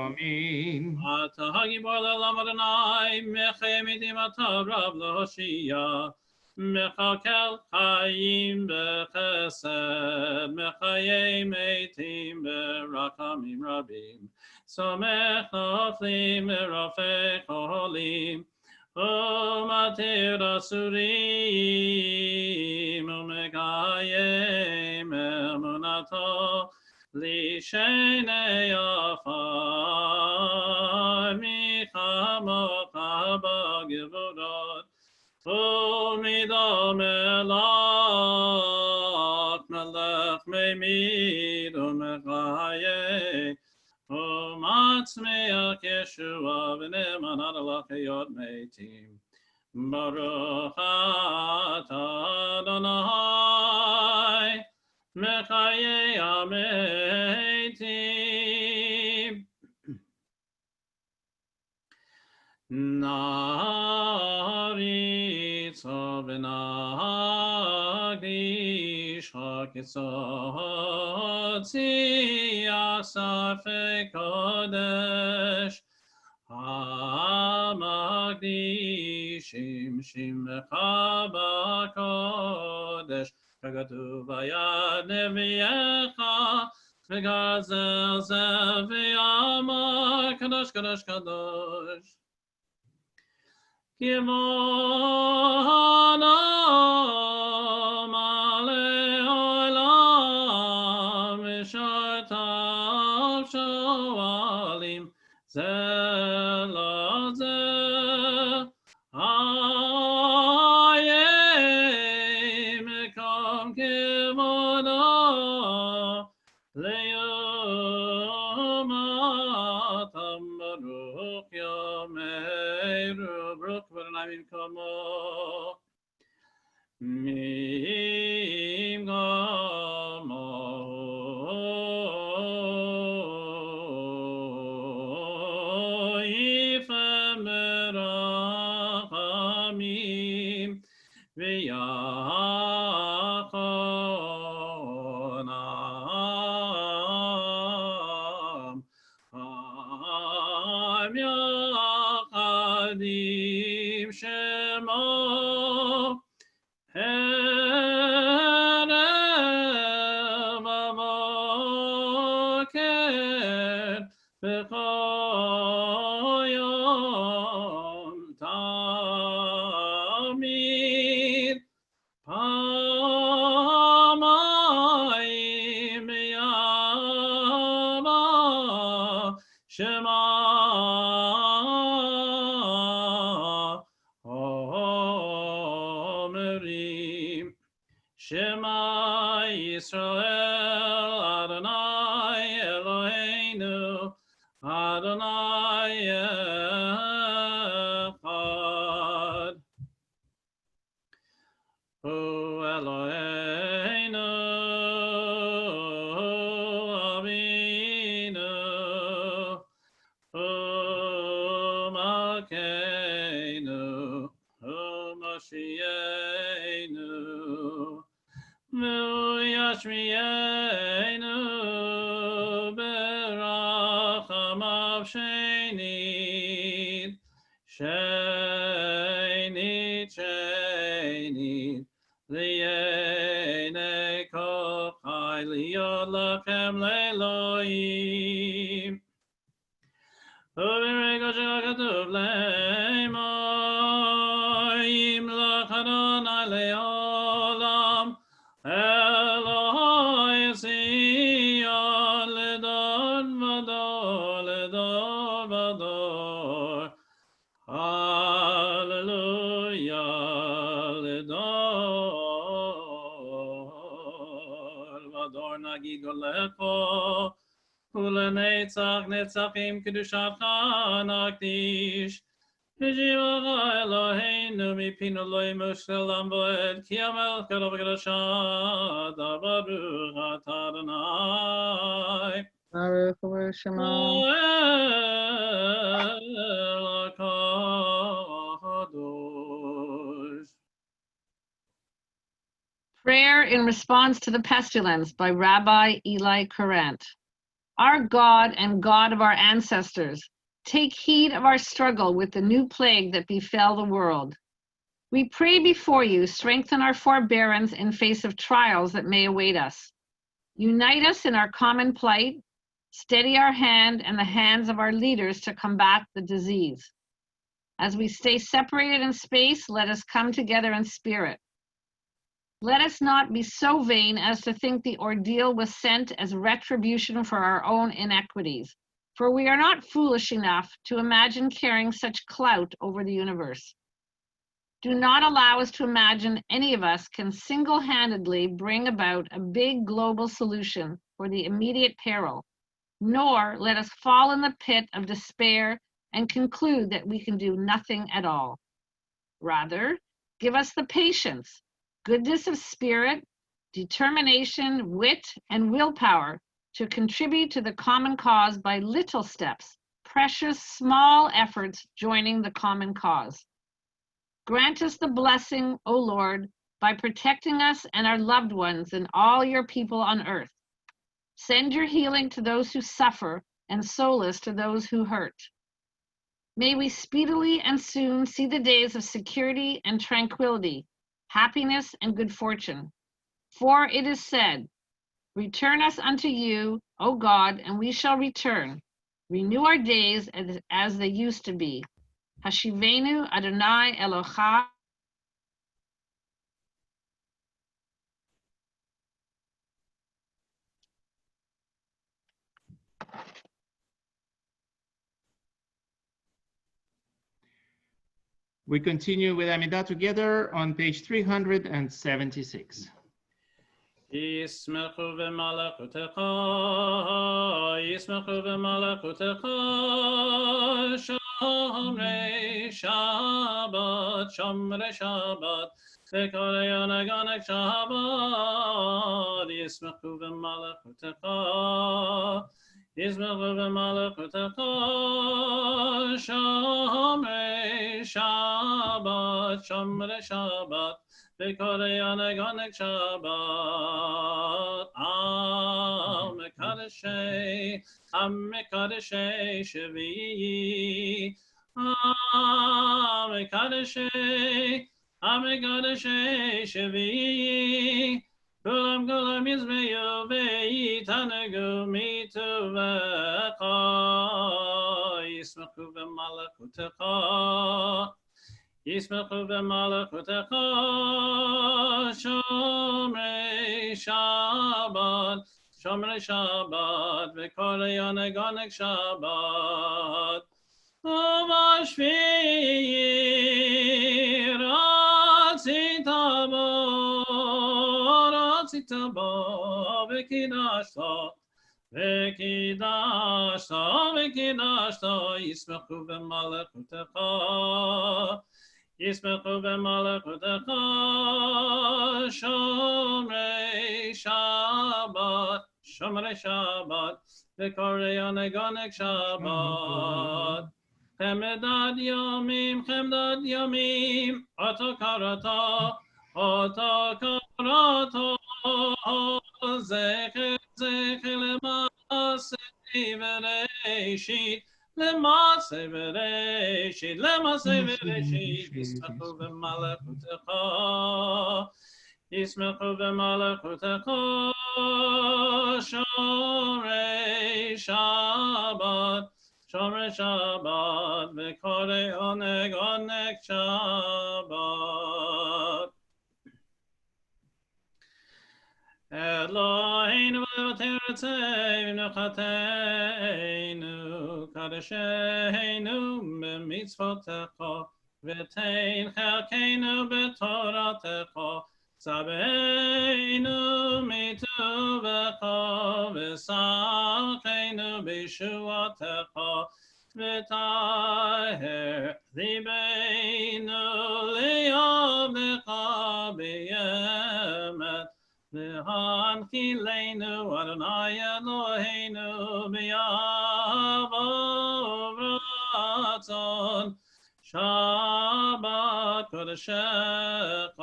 Speaker 2: Amen.
Speaker 4: atah hagibor le'olam Adonai mechem idim atah rav l'hoshiyah Mechakel chayim b'chesed, mechayei meitim b'rachamim rabim, somech noflim b'rofei cholim, u'matir asurim, u'mekayem emunato, lishenei afar, michamocha b'gevurot, U'midam elach melech meimid u'mechayeh u'matzmeach Yeshua v'ne'eman ad alachayot meitim Baruch atah Adonai mechayeh hameitim Naritza v'nagdish hakitzot tziyach sarfei kodesh hamagdishim shimcha b'kodesh kagatuv vayad neviyecha v'gazel zev v'yamar kadosh kadosh kadosh Kivono male olam mishartav shoalim Lodzer aye mekom kivono leyom atam baruch yomeiru Baruch v'nayim kamo mim kamo ifem merachamim v'yachonam am yachadim shemo herem amoker b'chol yom tamid pamayim yama shema Adonai Echad. Hu Eloheinu Avinu Hu Malkeinu Hu Moshiachenu Hu Yashmienu Berachamav Shenit Shenit Li'enei kochai li'od lachem le'elohim U'b'rego shekatuv le'emor yimlach Adonai le'olam Eloi Zion ledor vador Hallelujah ledor vador nagid golecho ulenetzach netzachim kedushatcha nakdish V'jivacha Eloheinu mipinu lo yimushkelam bo'ed ki amelch gadol v'kedashah baruch atah Adonai
Speaker 6: Baruch Hu Shema.
Speaker 4: Moed HaKadosh.
Speaker 6: Prayer in response to the pestilence by Rabbi Eli Kurant. Our God and God of our ancestors, take heed of our struggle with the new plague that befell the world. We pray before you, strengthen our forbearance in face of trials that may await us. Unite us in our common plight, steady our hand and the hands of our leaders to combat the disease. As we stay separated in space, let us come together in spirit. Let us not be so vain as to think the ordeal was sent as retribution for our own inequities, for we are not foolish enough to imagine carrying such clout over the universe. Do not allow us to imagine any of us can single-handedly bring about a big global solution for the immediate peril, nor let us fall in the pit of despair and conclude that we can do nothing at all. Rather, give us the patience, goodness of spirit, determination, wit, and willpower to contribute to the common cause by little steps, precious small efforts joining the common cause. Grant us the blessing, O Lord, by protecting us and our loved ones and all your people on earth. Send your healing to those who suffer and solace to those who hurt. May we speedily and soon see the days of security and tranquility, happiness and good fortune. For it is said, return us unto you, O God, and we shall return. Renew our days as they used to be. Hashivenu Adonai Elocha.
Speaker 2: We continue with Amidah together on page 376.
Speaker 4: Yismechu v'malachutecha, Yismechu v'malachutecha, Shomrei Shabbat, Shomrei Shabbat, V'kolei onegonek Shabbat, Yismechu v'malachutecha, Yismechu v'malachutecha, Shomrei Shabbat, Shomrei Shabbat, Birkot Yonegonek Shabbat, Am Mekadeshei Shvi, Am Mekadeshei Shvi, Kulam Yizmeyu Ve'itanagu Mituvecha, Yismechu v'malachutecha, Yismechu v'malachutecha, Shomrei Shabbat, Shomrei Shabbat, V'kolei onegonek Shabbat, Uvashvi'i ratzita bo, v'kidashta, וקידשת ישמחו במלכותך ישמחו במלכותך שומרי שבת וקוראי עונג שבת חמדת ימים אתה קראת זכר למעשה בראשית ישמחו במלכותך ישמחו במלכותך שומרי שבת וקוראי עונג שבת אלוהינו ותרצי מנוחתנו קדשנו במצוותיך ותן חלקנו בתורתך צווינו מטובך ושמחנו בישועתך וטהר ליבנו לעבדך באמת להנחילנו אדוני אלוהינו ביעבור רצון שבת קודשך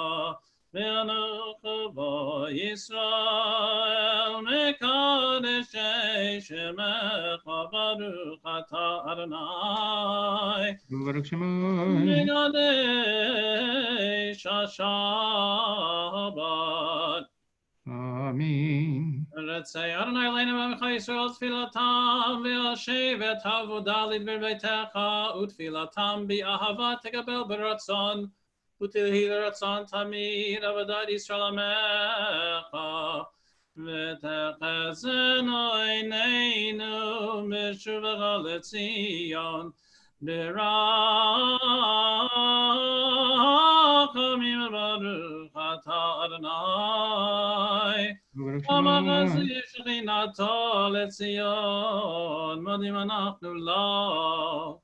Speaker 4: ואנוכו בו ישראל מקדשי שמך ברוך אתה אדוני
Speaker 2: Baruch Shema.
Speaker 4: מקדש השבת
Speaker 2: Amen.
Speaker 4: רצי אדוני אלינו ועמך ישראל תפילתם והשבת עבודה בביתך ותפילתם באהבה תקבל ברצון ותהי לרצון תמיד עבודת ישראל עמך ותחזינו עינינו בשובך לציון ברחמים ברוך אתה אדוני המחזיר שכינתו לציון מודים אנחנו לו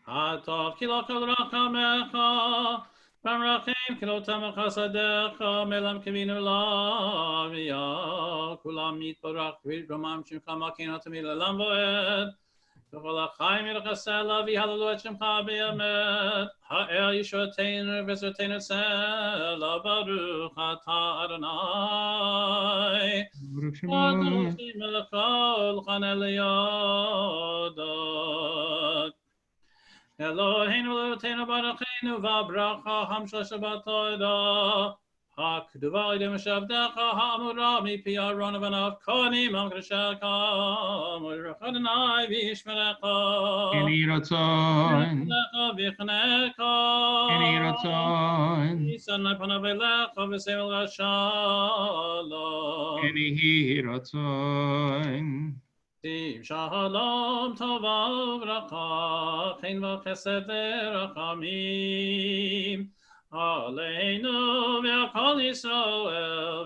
Speaker 4: הטוב כי לא כל רחמך במרחם כי לא תמך חסדך מלם כבינו לאביה כולם יתברך ויתרומם שמך מלכנו תמיד לעולם ועד וכל החיים יחסה להביא הללו את שמך באמת האל ישועתנו ועזרתנו סלע ברוך אתה אדוני
Speaker 2: Baruch Shema.
Speaker 4: אדוני מלכל חנה ליודות אלוהינו אלוהינו ברכנו והברכה המשל שבת תודה הכתובה על ידי משעבדך האמורה מפי אהרון ובניו כהנים המקדשך מורך אדוני וישמרך
Speaker 2: Keni Ratzon.
Speaker 4: ויחנך
Speaker 2: Keni Ratzon.
Speaker 4: וישנא פניו אליך וסמל לך שלום
Speaker 2: Keni Ratzon.
Speaker 4: שלום טובה וברכה חן וחסד ורחמים עלינו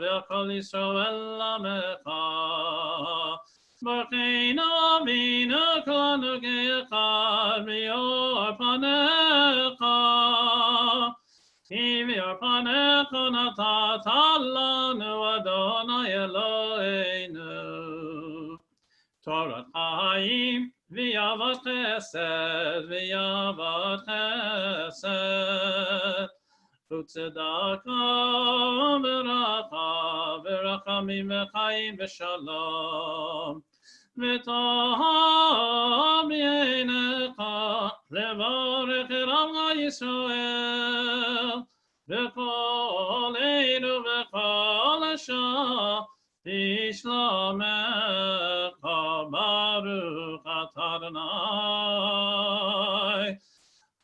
Speaker 4: ועל כל ישראל עמך ברכנו אבינו כולנו כאחד מאור פניך כי מאור פניך נתת לנו אדוני אלוהינו תורת חיים ויעבוד חסד וצדקה וברכה ורחמים וחיים ושלום וטוב בעיניך לברך את עמך ישראל בכל עיר ובכל לשון תשלומך ברוך אתה אדוני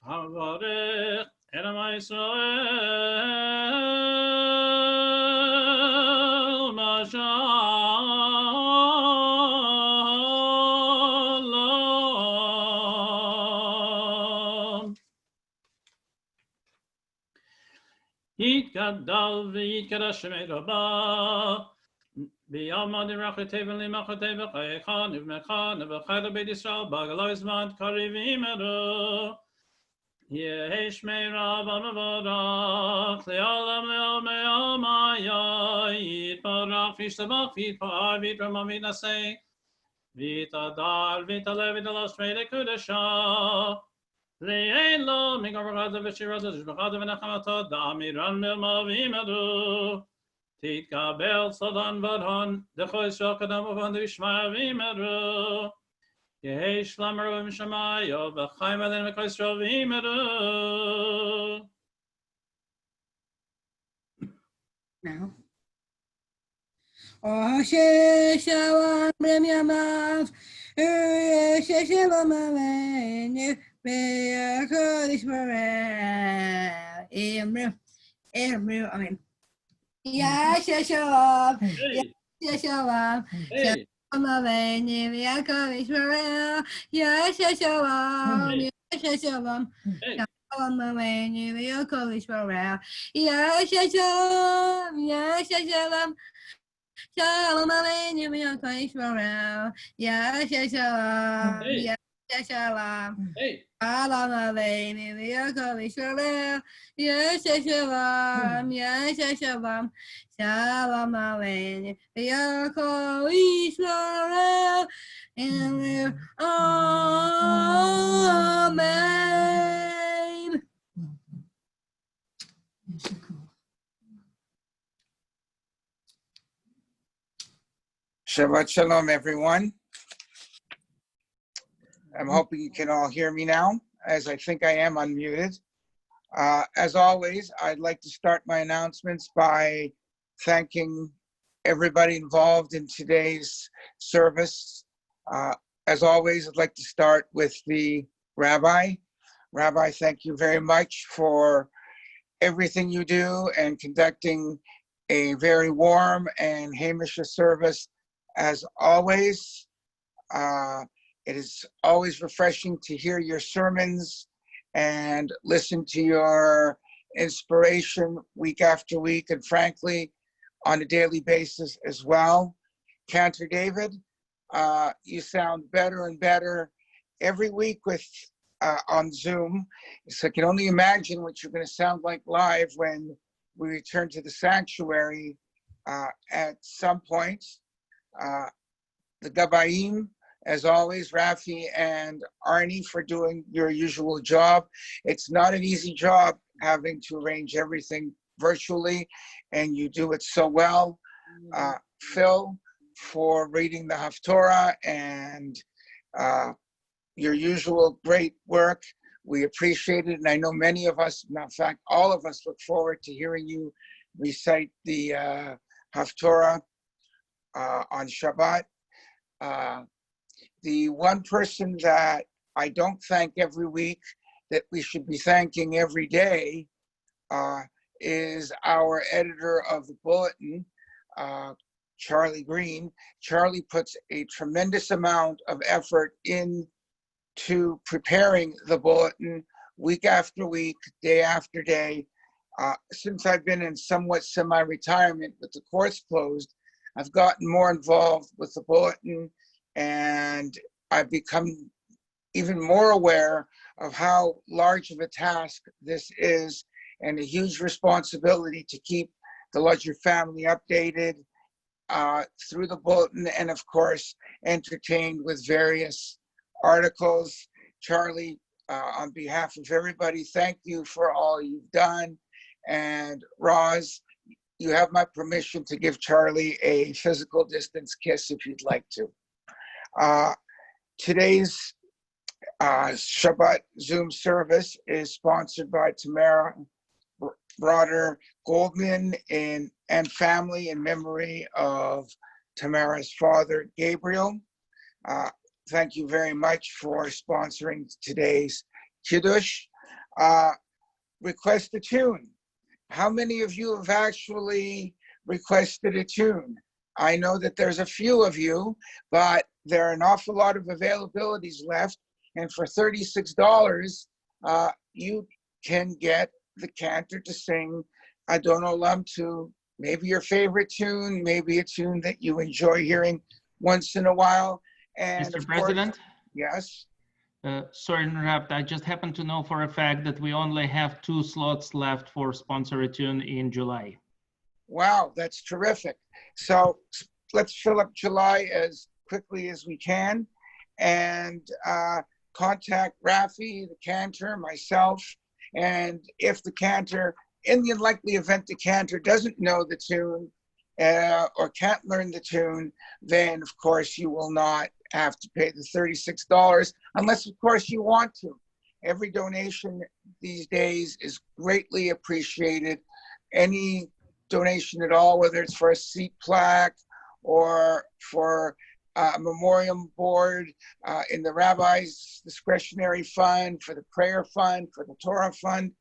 Speaker 4: הברך את עמך ישראל בשלום יתגדל ויתקדש שמי רבה. ביום דברך תבן למחתי בחייך נבנך נבחי לבית ישראל בגלוי זמן קריבים ערו. יהי שמי רבה מבורך לעולם לעולם לעולם יתברך וישתבח ויתפאר ויתרומם ויתנשא ויתהדר ויתעלה ויתעלה שמי לקודשה. לאלו מגברת ושירת ושבחת ונחמתו דמירן מלמבים ערו. תתקבל סודן ודהון דחוי של קדם ובן דשמיא וימרו. יהי שלום רב משמיא וחיים עלינו וכל ישראל וימרו.
Speaker 3: Now. Oh, Shalom, bring your mouth. Shalom, amen. Birkot Israel. Emru, amen. Shalom. Shalom. Shalom, amen. Birkot Israel. Shalom. Shalom. Shalom, amen. Birkot Israel. Shalom. Shalom. Shalom Aleinu Birkot Israel. Shalom. Shalom. Shalom Aleinu Birkot Israel. Shalom. Shalom. Shalom Aleinu Birkot Israel. Amen.
Speaker 8: Shabbat Shalom, everyone. I'm hoping you can all hear me now, as I think I am unmuted. As always, I'd like to start my announcements by thanking everybody involved in today's service. As always, I'd like to start with the Rabbi. Rabbi, thank you very much for everything you do and conducting a very warm and hamish service. As always, it is always refreshing to hear your sermons and listen to your inspiration week after week, and frankly, on a daily basis as well. Cantor David, you sound better and better every week with on Zoom. So I can only imagine what you're going to sound like live when we return to the sanctuary at some point. The Gabayim, as always, Rafi and Arnie, for doing your usual job. It's not an easy job having to arrange everything virtually, and you do it so well. Phil, for reading the Haftarah and your usual great work. We appreciate it, and I know many of us, in fact, all of us, look forward to hearing you recite the Haftarah on Shabbat. The one person that I don't thank every week, that we should be thanking every day, is our editor of the bulletin, Charlie Green. Charlie puts a tremendous amount of effort into preparing the bulletin week after week, day after day. Since I've been in somewhat semi-retirement with the courts closed, I've gotten more involved with the bulletin, and I've become even more aware of how large of a task this is, and a huge responsibility to keep the Lodzer family updated through the bulletin, and of course entertained with various articles. Charlie, on behalf of everybody, thank you for all you've done. And Roz, you have my permission to give Charlie a physical distance kiss if you'd like to. Today's Shabbat Zoom service is sponsored by Tamara Broder Goldman and family in memory of Tamara's father, Gabriel. Thank you very much for sponsoring today's Kiddush. Request a tune. How many of you have actually requested a tune? I know that there's a few of you, but there are an awful lot of availabilities left. And for $36, you can get the cantor to sing Adon Olam to maybe your favorite tune, maybe a tune that you enjoy hearing once in a while. And
Speaker 2: Mr.
Speaker 8: of course,
Speaker 2: President?
Speaker 8: yes.
Speaker 2: Sorry to interrupt. I just happen to know for a fact that we only have 2 slots left for sponsor a tune in July.
Speaker 8: Wow, that's terrific. So let's fill up July as quickly as we can and contact Rafi, the cantor, myself, and if the cantor, in the unlikely event the cantor doesn't know the tune or can't learn the tune, then of course you will not have to pay the $36 unless of course you want to. Every donation these days is greatly appreciated. Any donation at all, whether it's for a seat plaque or for a memorial board in the Rabbi's discretionary fund, for the prayer fund, for the Torah fund,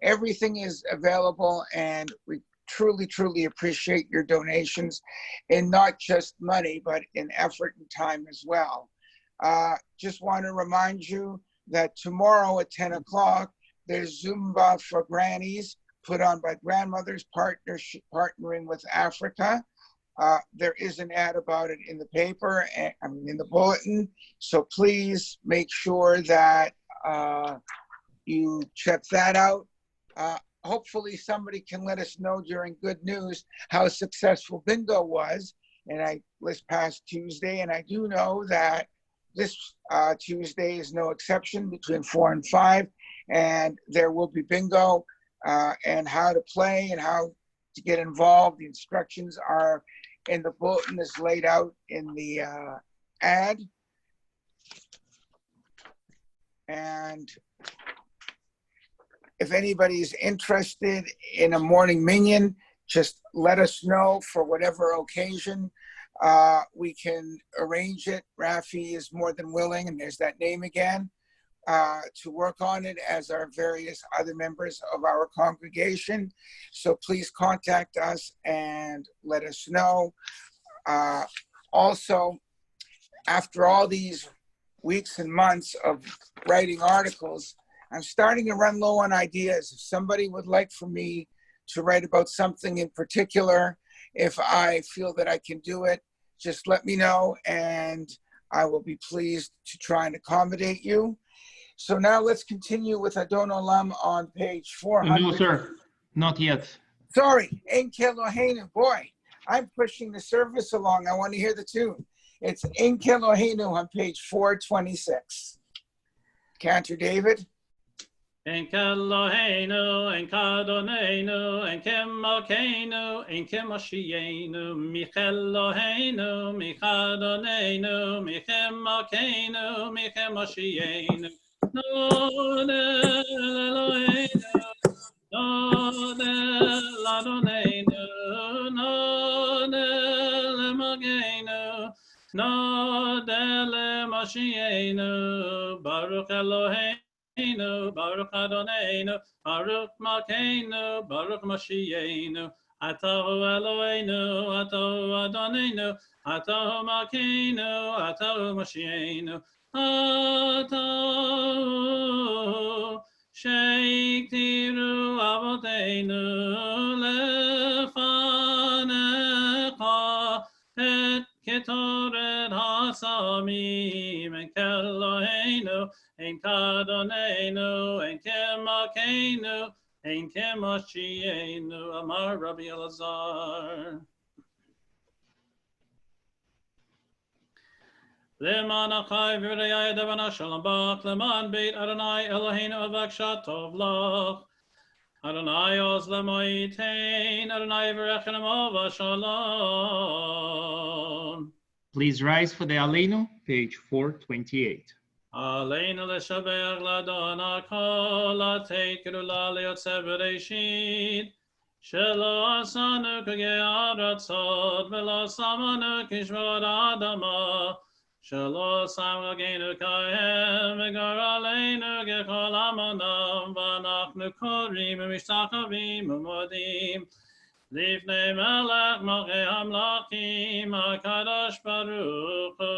Speaker 8: everything is available, and we truly, truly appreciate your donations in not just money, but in effort and time as well. Just want to remind you that tomorrow at 10 o'clock, there's Zumba for Grannies, put on by Grandmothers partnering with Africa. There is an ad about it in the paper, in the bulletin. So please make sure that you check that out. Hopefully somebody can let us know during Good News how successful bingo was. And this past Tuesday, and I do know that this Tuesday is no exception, between 4 and 5, and there will be bingo. And how to play and how to get involved. The instructions are in the bulletin, is laid out in the ad. And if anybody's interested in a morning minyan, just let us know for whatever occasion. We can arrange it. Rafi is more than willing, and there's that name again. To work on it, as are various other members of our congregation. So please contact us and let us know. Also, after all these weeks and months of writing articles, I'm starting to run low on ideas. If somebody would like for me to write about something in particular, if I feel that I can do it, just let me know, and I will be pleased to try and accommodate you. So now let's continue with Adon Olam on page 400.
Speaker 2: No, sir, not yet.
Speaker 8: Sorry, Ein Keloheinu. Boy, I'm pushing the service along. I want to hear the tune. It's Ein Keloheinu on page 426. Cantor David.
Speaker 4: En Keloheinu, en Kadoneinu, en Kemalkeinu, en Kemoshienu, Micheloheinu, Michadoneinu, Michemalkeinu, Michemoshienu. No del Eloheinu, no del Adoneinu, no del Emalkeinu, no del Moshienu, Baruch Eloheinu, Baruch Adoneinu, Baruch Malkeinu, Baruch Moshienu, Atahu Eloheinu, Atahu Adoneinu, Atahu Malkeinu, Atahu Moshienu, Atahu Sheiktiru Avoteinu Lefanecha Et Ketoret Hasamim En Keloheinu En Kadoneinu En Kemalkeinu En Kemoshienu Amar Rabbi Elazar. Leman achai v'rei devana shalom bach, leman beit Adonai Eloheinu avak shatov lach. Adonai oz lemoitein, Adonai v'rechem ova shalom.
Speaker 2: Please rise for the Aleinu, page 428.
Speaker 4: Aleinu l'shaber l'Adonai kol ateit kedula liyotzeh b'reishit. Shelo asanu k'gei aratzot, v'lo samanu k'shvod adama. Shelo samagenu kahem v'gar aleinu gechol amonam v'anachnu korim v'mishtachavim u'modim lifnei melech malchei hamlachim HaKadosh Baruch Hu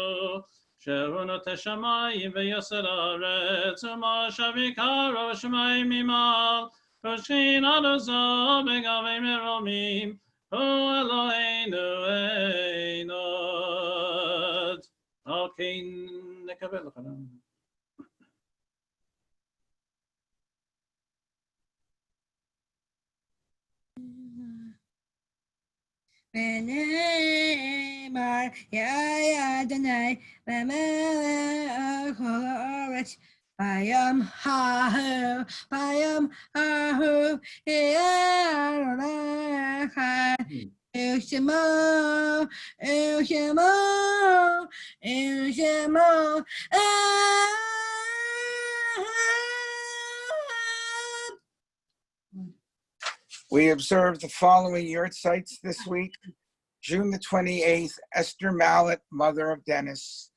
Speaker 4: shehu noteh shamayim v'yoser haaretz u'mashav yikaro v'shamayim mimal Koshin Adoso Begave Meromim O Eloheinu Einot Okay, נקבל לך.
Speaker 3: ונאמר יא אדוני למלך כל הארץ ביום ההוא יהיה אדוני אחד אל שמו
Speaker 8: We observed the following yurtzites this week. June the 28th, Esther Mallet, mother of Dennis.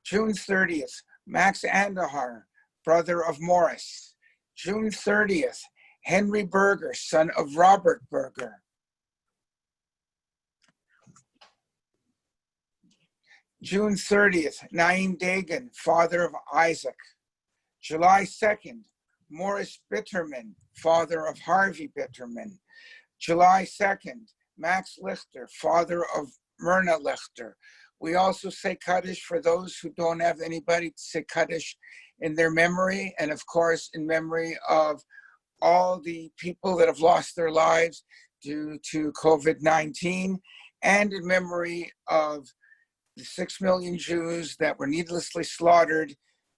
Speaker 8: June 30th, Max Andahar, brother of Morris. June 30th, Henry Berger, son of Robert Berger. June 30th, Naim Dagan, father of Isaac. July 2nd, Morris Bitterman, father of Harvey Bitterman. July 2nd, Max Lichter, father of Myrna Lichter. We also say Kaddish for those who don't have anybody to say Kaddish in their memory, and of course in memory of all the people that have lost their lives due to COVID-19, and in memory of the 6 million Jews that were needlessly slaughtered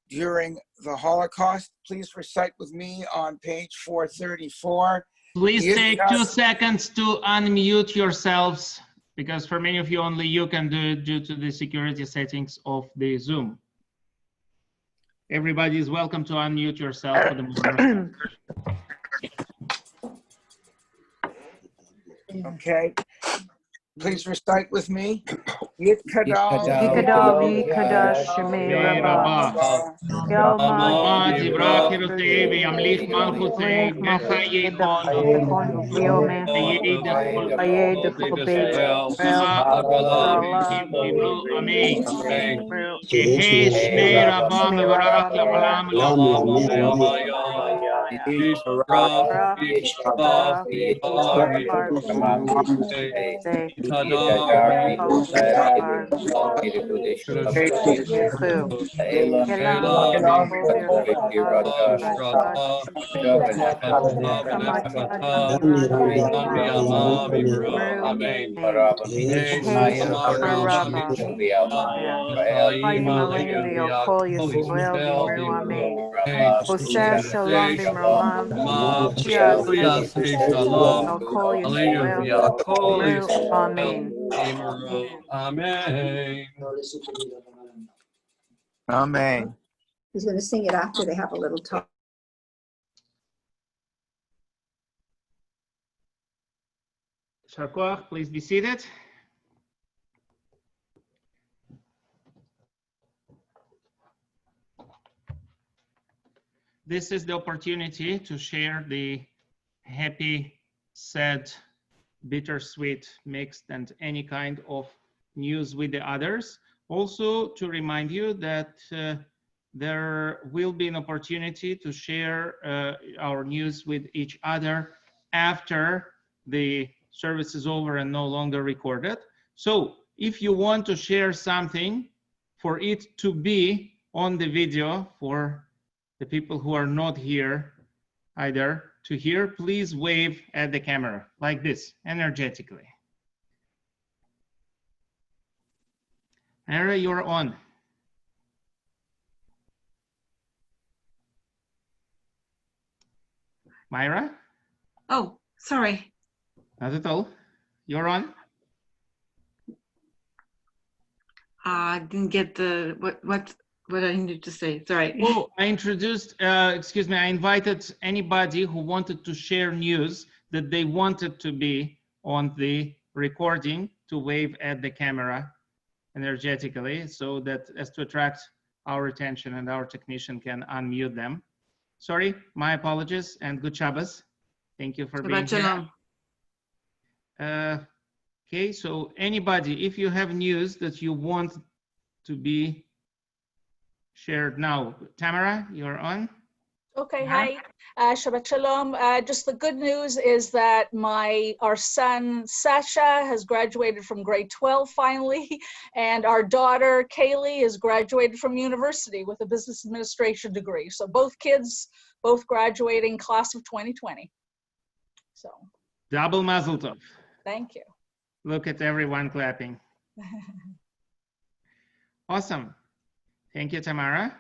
Speaker 8: during the Holocaust. Please recite with me on page 434.
Speaker 2: Please take 2 seconds to unmute yourselves, because for many of you only you can do it due to the security settings of the Zoom. Everybody is welcome to unmute yourself for the moment.
Speaker 8: Okay. Please recite with me. Yitkadal
Speaker 6: Yikadav Shemei Rabbah. Yalma
Speaker 2: Divrach Hirutei v'yamlich malchutei b'chayechonu
Speaker 6: Ayed Chobeit
Speaker 2: Amen. Yehei Shmei Rabbah mevarach la'olam
Speaker 6: Oseh Shalom B'Merlam, Amen.
Speaker 8: Amen.
Speaker 13: He's going to sing it after they have a little talk.
Speaker 2: Koach, please be seated. This is the opportunity to share the happy, sad, bittersweet, mixed, and any kind of news with the others. Also to remind you that there will be an opportunity to share our news with each other after the service is over and no longer recorded. So if you want to share something for it to be on the video for the people who are not here either to hear, please wave at the camera like this, energetically. Myra, you're on. Myra?
Speaker 14: Oh, sorry.
Speaker 2: Not at all. You're on.
Speaker 14: I didn't get the what I needed to say. Sorry.
Speaker 2: Oh, I introduced, excuse me, I invited anybody who wanted to share news that they wanted to be on the recording to wave at the camera energetically, so that as to attract our attention and our technician can unmute them. Sorry, my apologies, and good Shabbos. Thank you for being here. Okay, so anybody, if you have news that you want to be shared now. Tamara, you're on.
Speaker 15: Okay, hi. Shabbat Shalom. Just the good news is that our son Sasha has graduated from grade 12 finally, and our daughter Kaylee is graduated from university with a business administration degree. So both kids, both graduating class of 2020. So
Speaker 2: Double mazel tov.
Speaker 15: thank you.
Speaker 2: Look at everyone clapping. Awesome. Thank you, Tamara.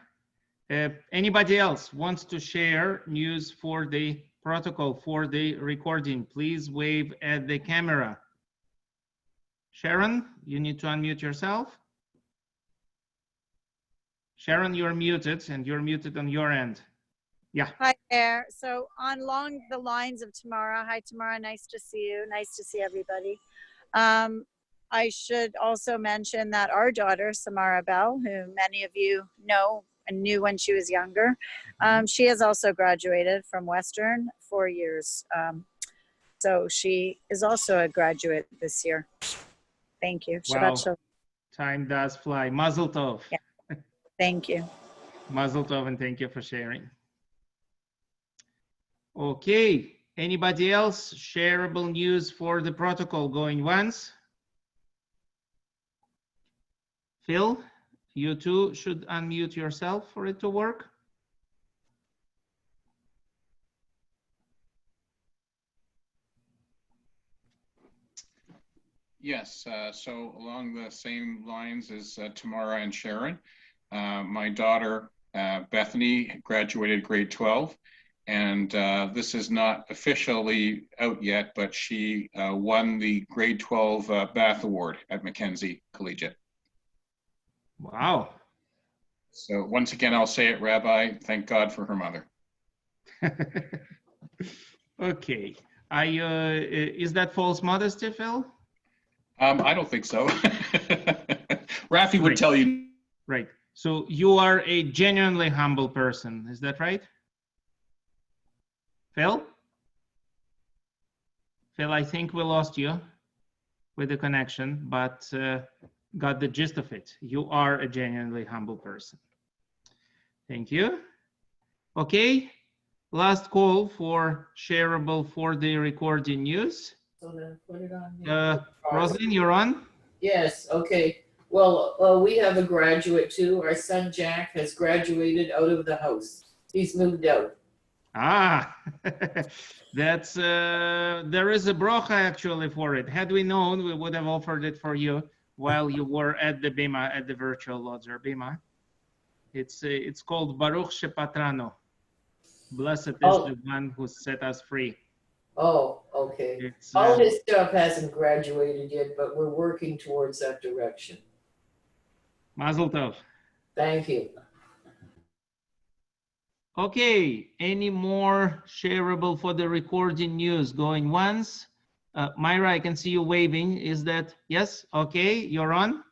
Speaker 2: Anybody else wants to share news for the protocol for the recording? Please wave at the camera. Sharon, you need to unmute yourself. Sharon, you're muted, and you're muted on your end. Yeah.
Speaker 6: Hi there. So along the lines of Tamara, hi Tamara, nice to see you. Nice to see everybody. I should also mention that our daughter, Samara Bell, who many of you know and knew when she was younger, she has also graduated from Western 4 years. So she is also a graduate this year. Thank you.
Speaker 2: Wow.
Speaker 6: Shabbat shalom.
Speaker 2: Time does fly. Mazel tov.
Speaker 6: Yeah. Thank you.
Speaker 2: Mazel tov, and thank you for sharing. Okay. Anybody else? Shareable news for the protocol going once? Phil, you too should unmute yourself for it to work.
Speaker 10: Yes, so along the same lines as Tamara and Sharon, my daughter Bethany graduated grade 12, and this is not officially out yet, but she won the grade 12 Bath Award at Mackenzie Collegiate.
Speaker 2: Wow.
Speaker 10: So once again, I'll say it, Rabbi, thank God for her mother.
Speaker 2: Okay. Is that false modesty, Phil?
Speaker 10: I don't think so. Rafi would tell you.
Speaker 2: Right. So you are a genuinely humble person. Is that right? Phil? Phil, I think we lost you with the connection, but got the gist of it. You are a genuinely humble person. Thank you. Okay. Last call for shareable for the recording news.
Speaker 16: So then put it on.
Speaker 2: Rosalind, you're on?
Speaker 16: Yes, okay. Well, we have a graduate too. Our son Jack has graduated out of the house. He's moved out.
Speaker 2: Ah, that's there is a brocha actually for it. Had we known, we would have offered it for you while you were at the bima, at the virtual Lodzer bima. It's called Baruch Shepatrano. Blessed is the one who set us free.
Speaker 16: Oh, okay. All his stuff hasn't graduated yet, but we're working towards that direction.
Speaker 2: Mazel tov.
Speaker 16: Thank you.
Speaker 2: Okay, any more shareable for the recording news going once? Myra, I can see you waving. Is that, yes? Okay, you're on.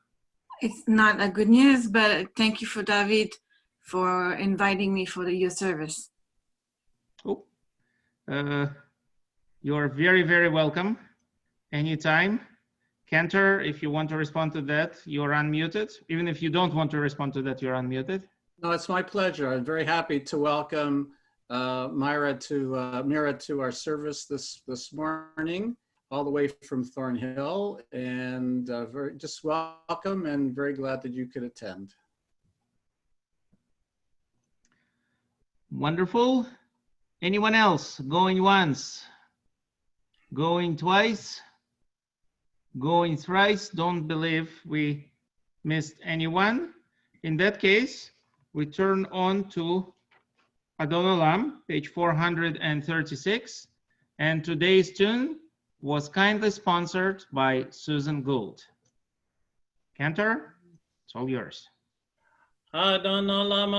Speaker 14: It's not a good news, but thank you for David for inviting me for your service.
Speaker 2: Oh, you're very, very welcome. Anytime. Cantor, if you want to respond to that, you're unmuted. Even if you don't want to respond to that, you're unmuted.
Speaker 17: No, it's my pleasure. I'm very happy to welcome Mira to our service this morning, all the way from Thornhill, and just welcome and very glad that you could attend.
Speaker 2: Wonderful. Anyone else going once, going twice, going thrice? Don't believe we missed anyone. In that case, we turn on to Adon Olam, page 436, and today's tune was kindly sponsored by Susan Gould. Cantor, it's all yours.
Speaker 4: Adon Olam,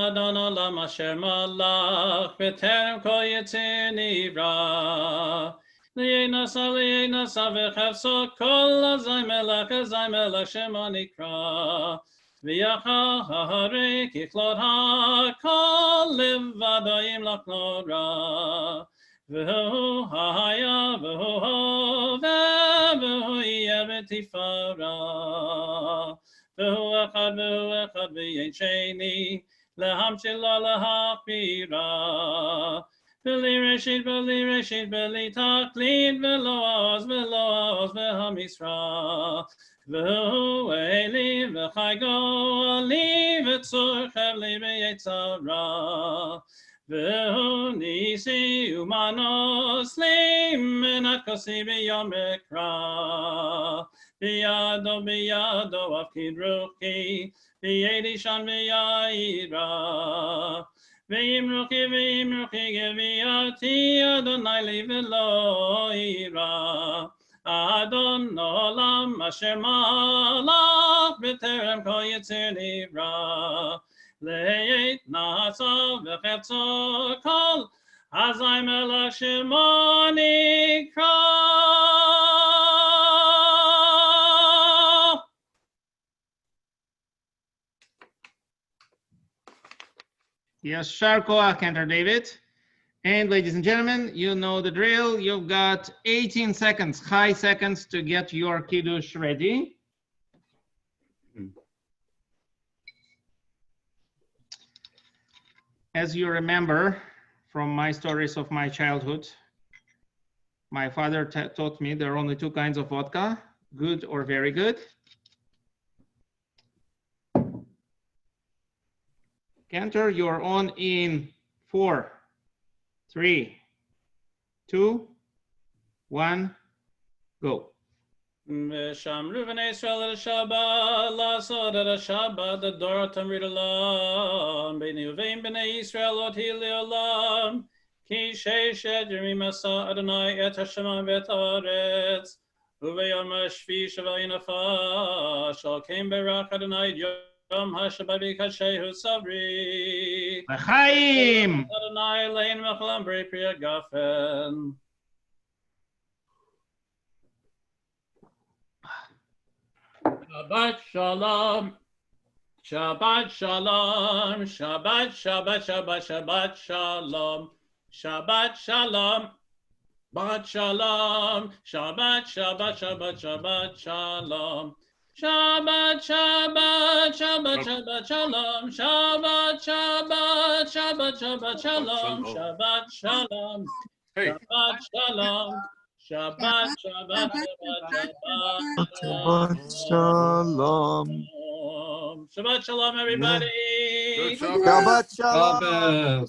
Speaker 4: Asher Malach, B'terem Kol Yitzir Nivra. Li'enasa v'chefso kol azay melech Shema Nikra. V'yachare kichlot ha'kol livadayim l'chlora. V'hu ha'ya v'hu hove v'hu yeh v'tifara. V'hu echad v'yein sheni להמשילו להחמירה. בלי ראשית, בלי תכלית, ולא עוז והמשרה. והוא אלי וחי גואלי, וצור חבלי ביצרה. והוא ניסי ומנוס לי, מנת כוסי ביום אקרא. בידו אפקיד רוחי, בידי שן ויעירה. ואמרוכי גביעתי, אדוני לי ולא יירא. אדון עולם אשר מלך, בטרם כל יציר נברא. לעת נעשה וחפצו כל, אזי מלך שמו נקרא.
Speaker 2: Yashar Koach, Cantor David. And ladies and gentlemen, you know the drill. You've got 18 seconds, high seconds, to get your Kiddush ready. As you remember from my stories of my childhood, my father taught me there are only two kinds of vodka, good or very good. Cantor, you're on in 4, 3, 2, 1, go.
Speaker 4: ושמרו בני ישראל את השבת, לעשות את השבת, לדור תמריד עולם, ביני ובין בני ישראל לא תהיה לעולם, כי ששת ימים עשה אדוני את השמיים ואת הארץ, וביום השביעי שבי נפש, על כן ברך אדוני את יום השבת בקדשהו צברי.
Speaker 2: לחיים!
Speaker 4: אדוני אלוהינו מלך ברי פרי הגפן. Shabbat shalom, Shabbat shalom, Shabbat, Shabbat, Shabbat, Shabbat shalom, Shabbat shalom, Shabbat shalom, Shabbat, Shabbat, Shabbat, Shabbat shalom, Shabbat, Shabbat, Shabbat, Shabbat shalom, Shabbat, Shabbat, Shabbat, Shabbat shalom, Shabbat shalom, Shabbat shalom. Shabbat, Shabbat, Shabbat, Shabbat,
Speaker 18: Shalom.
Speaker 4: Shabbat Shalom, everybody.
Speaker 18: Shabbat Shalom.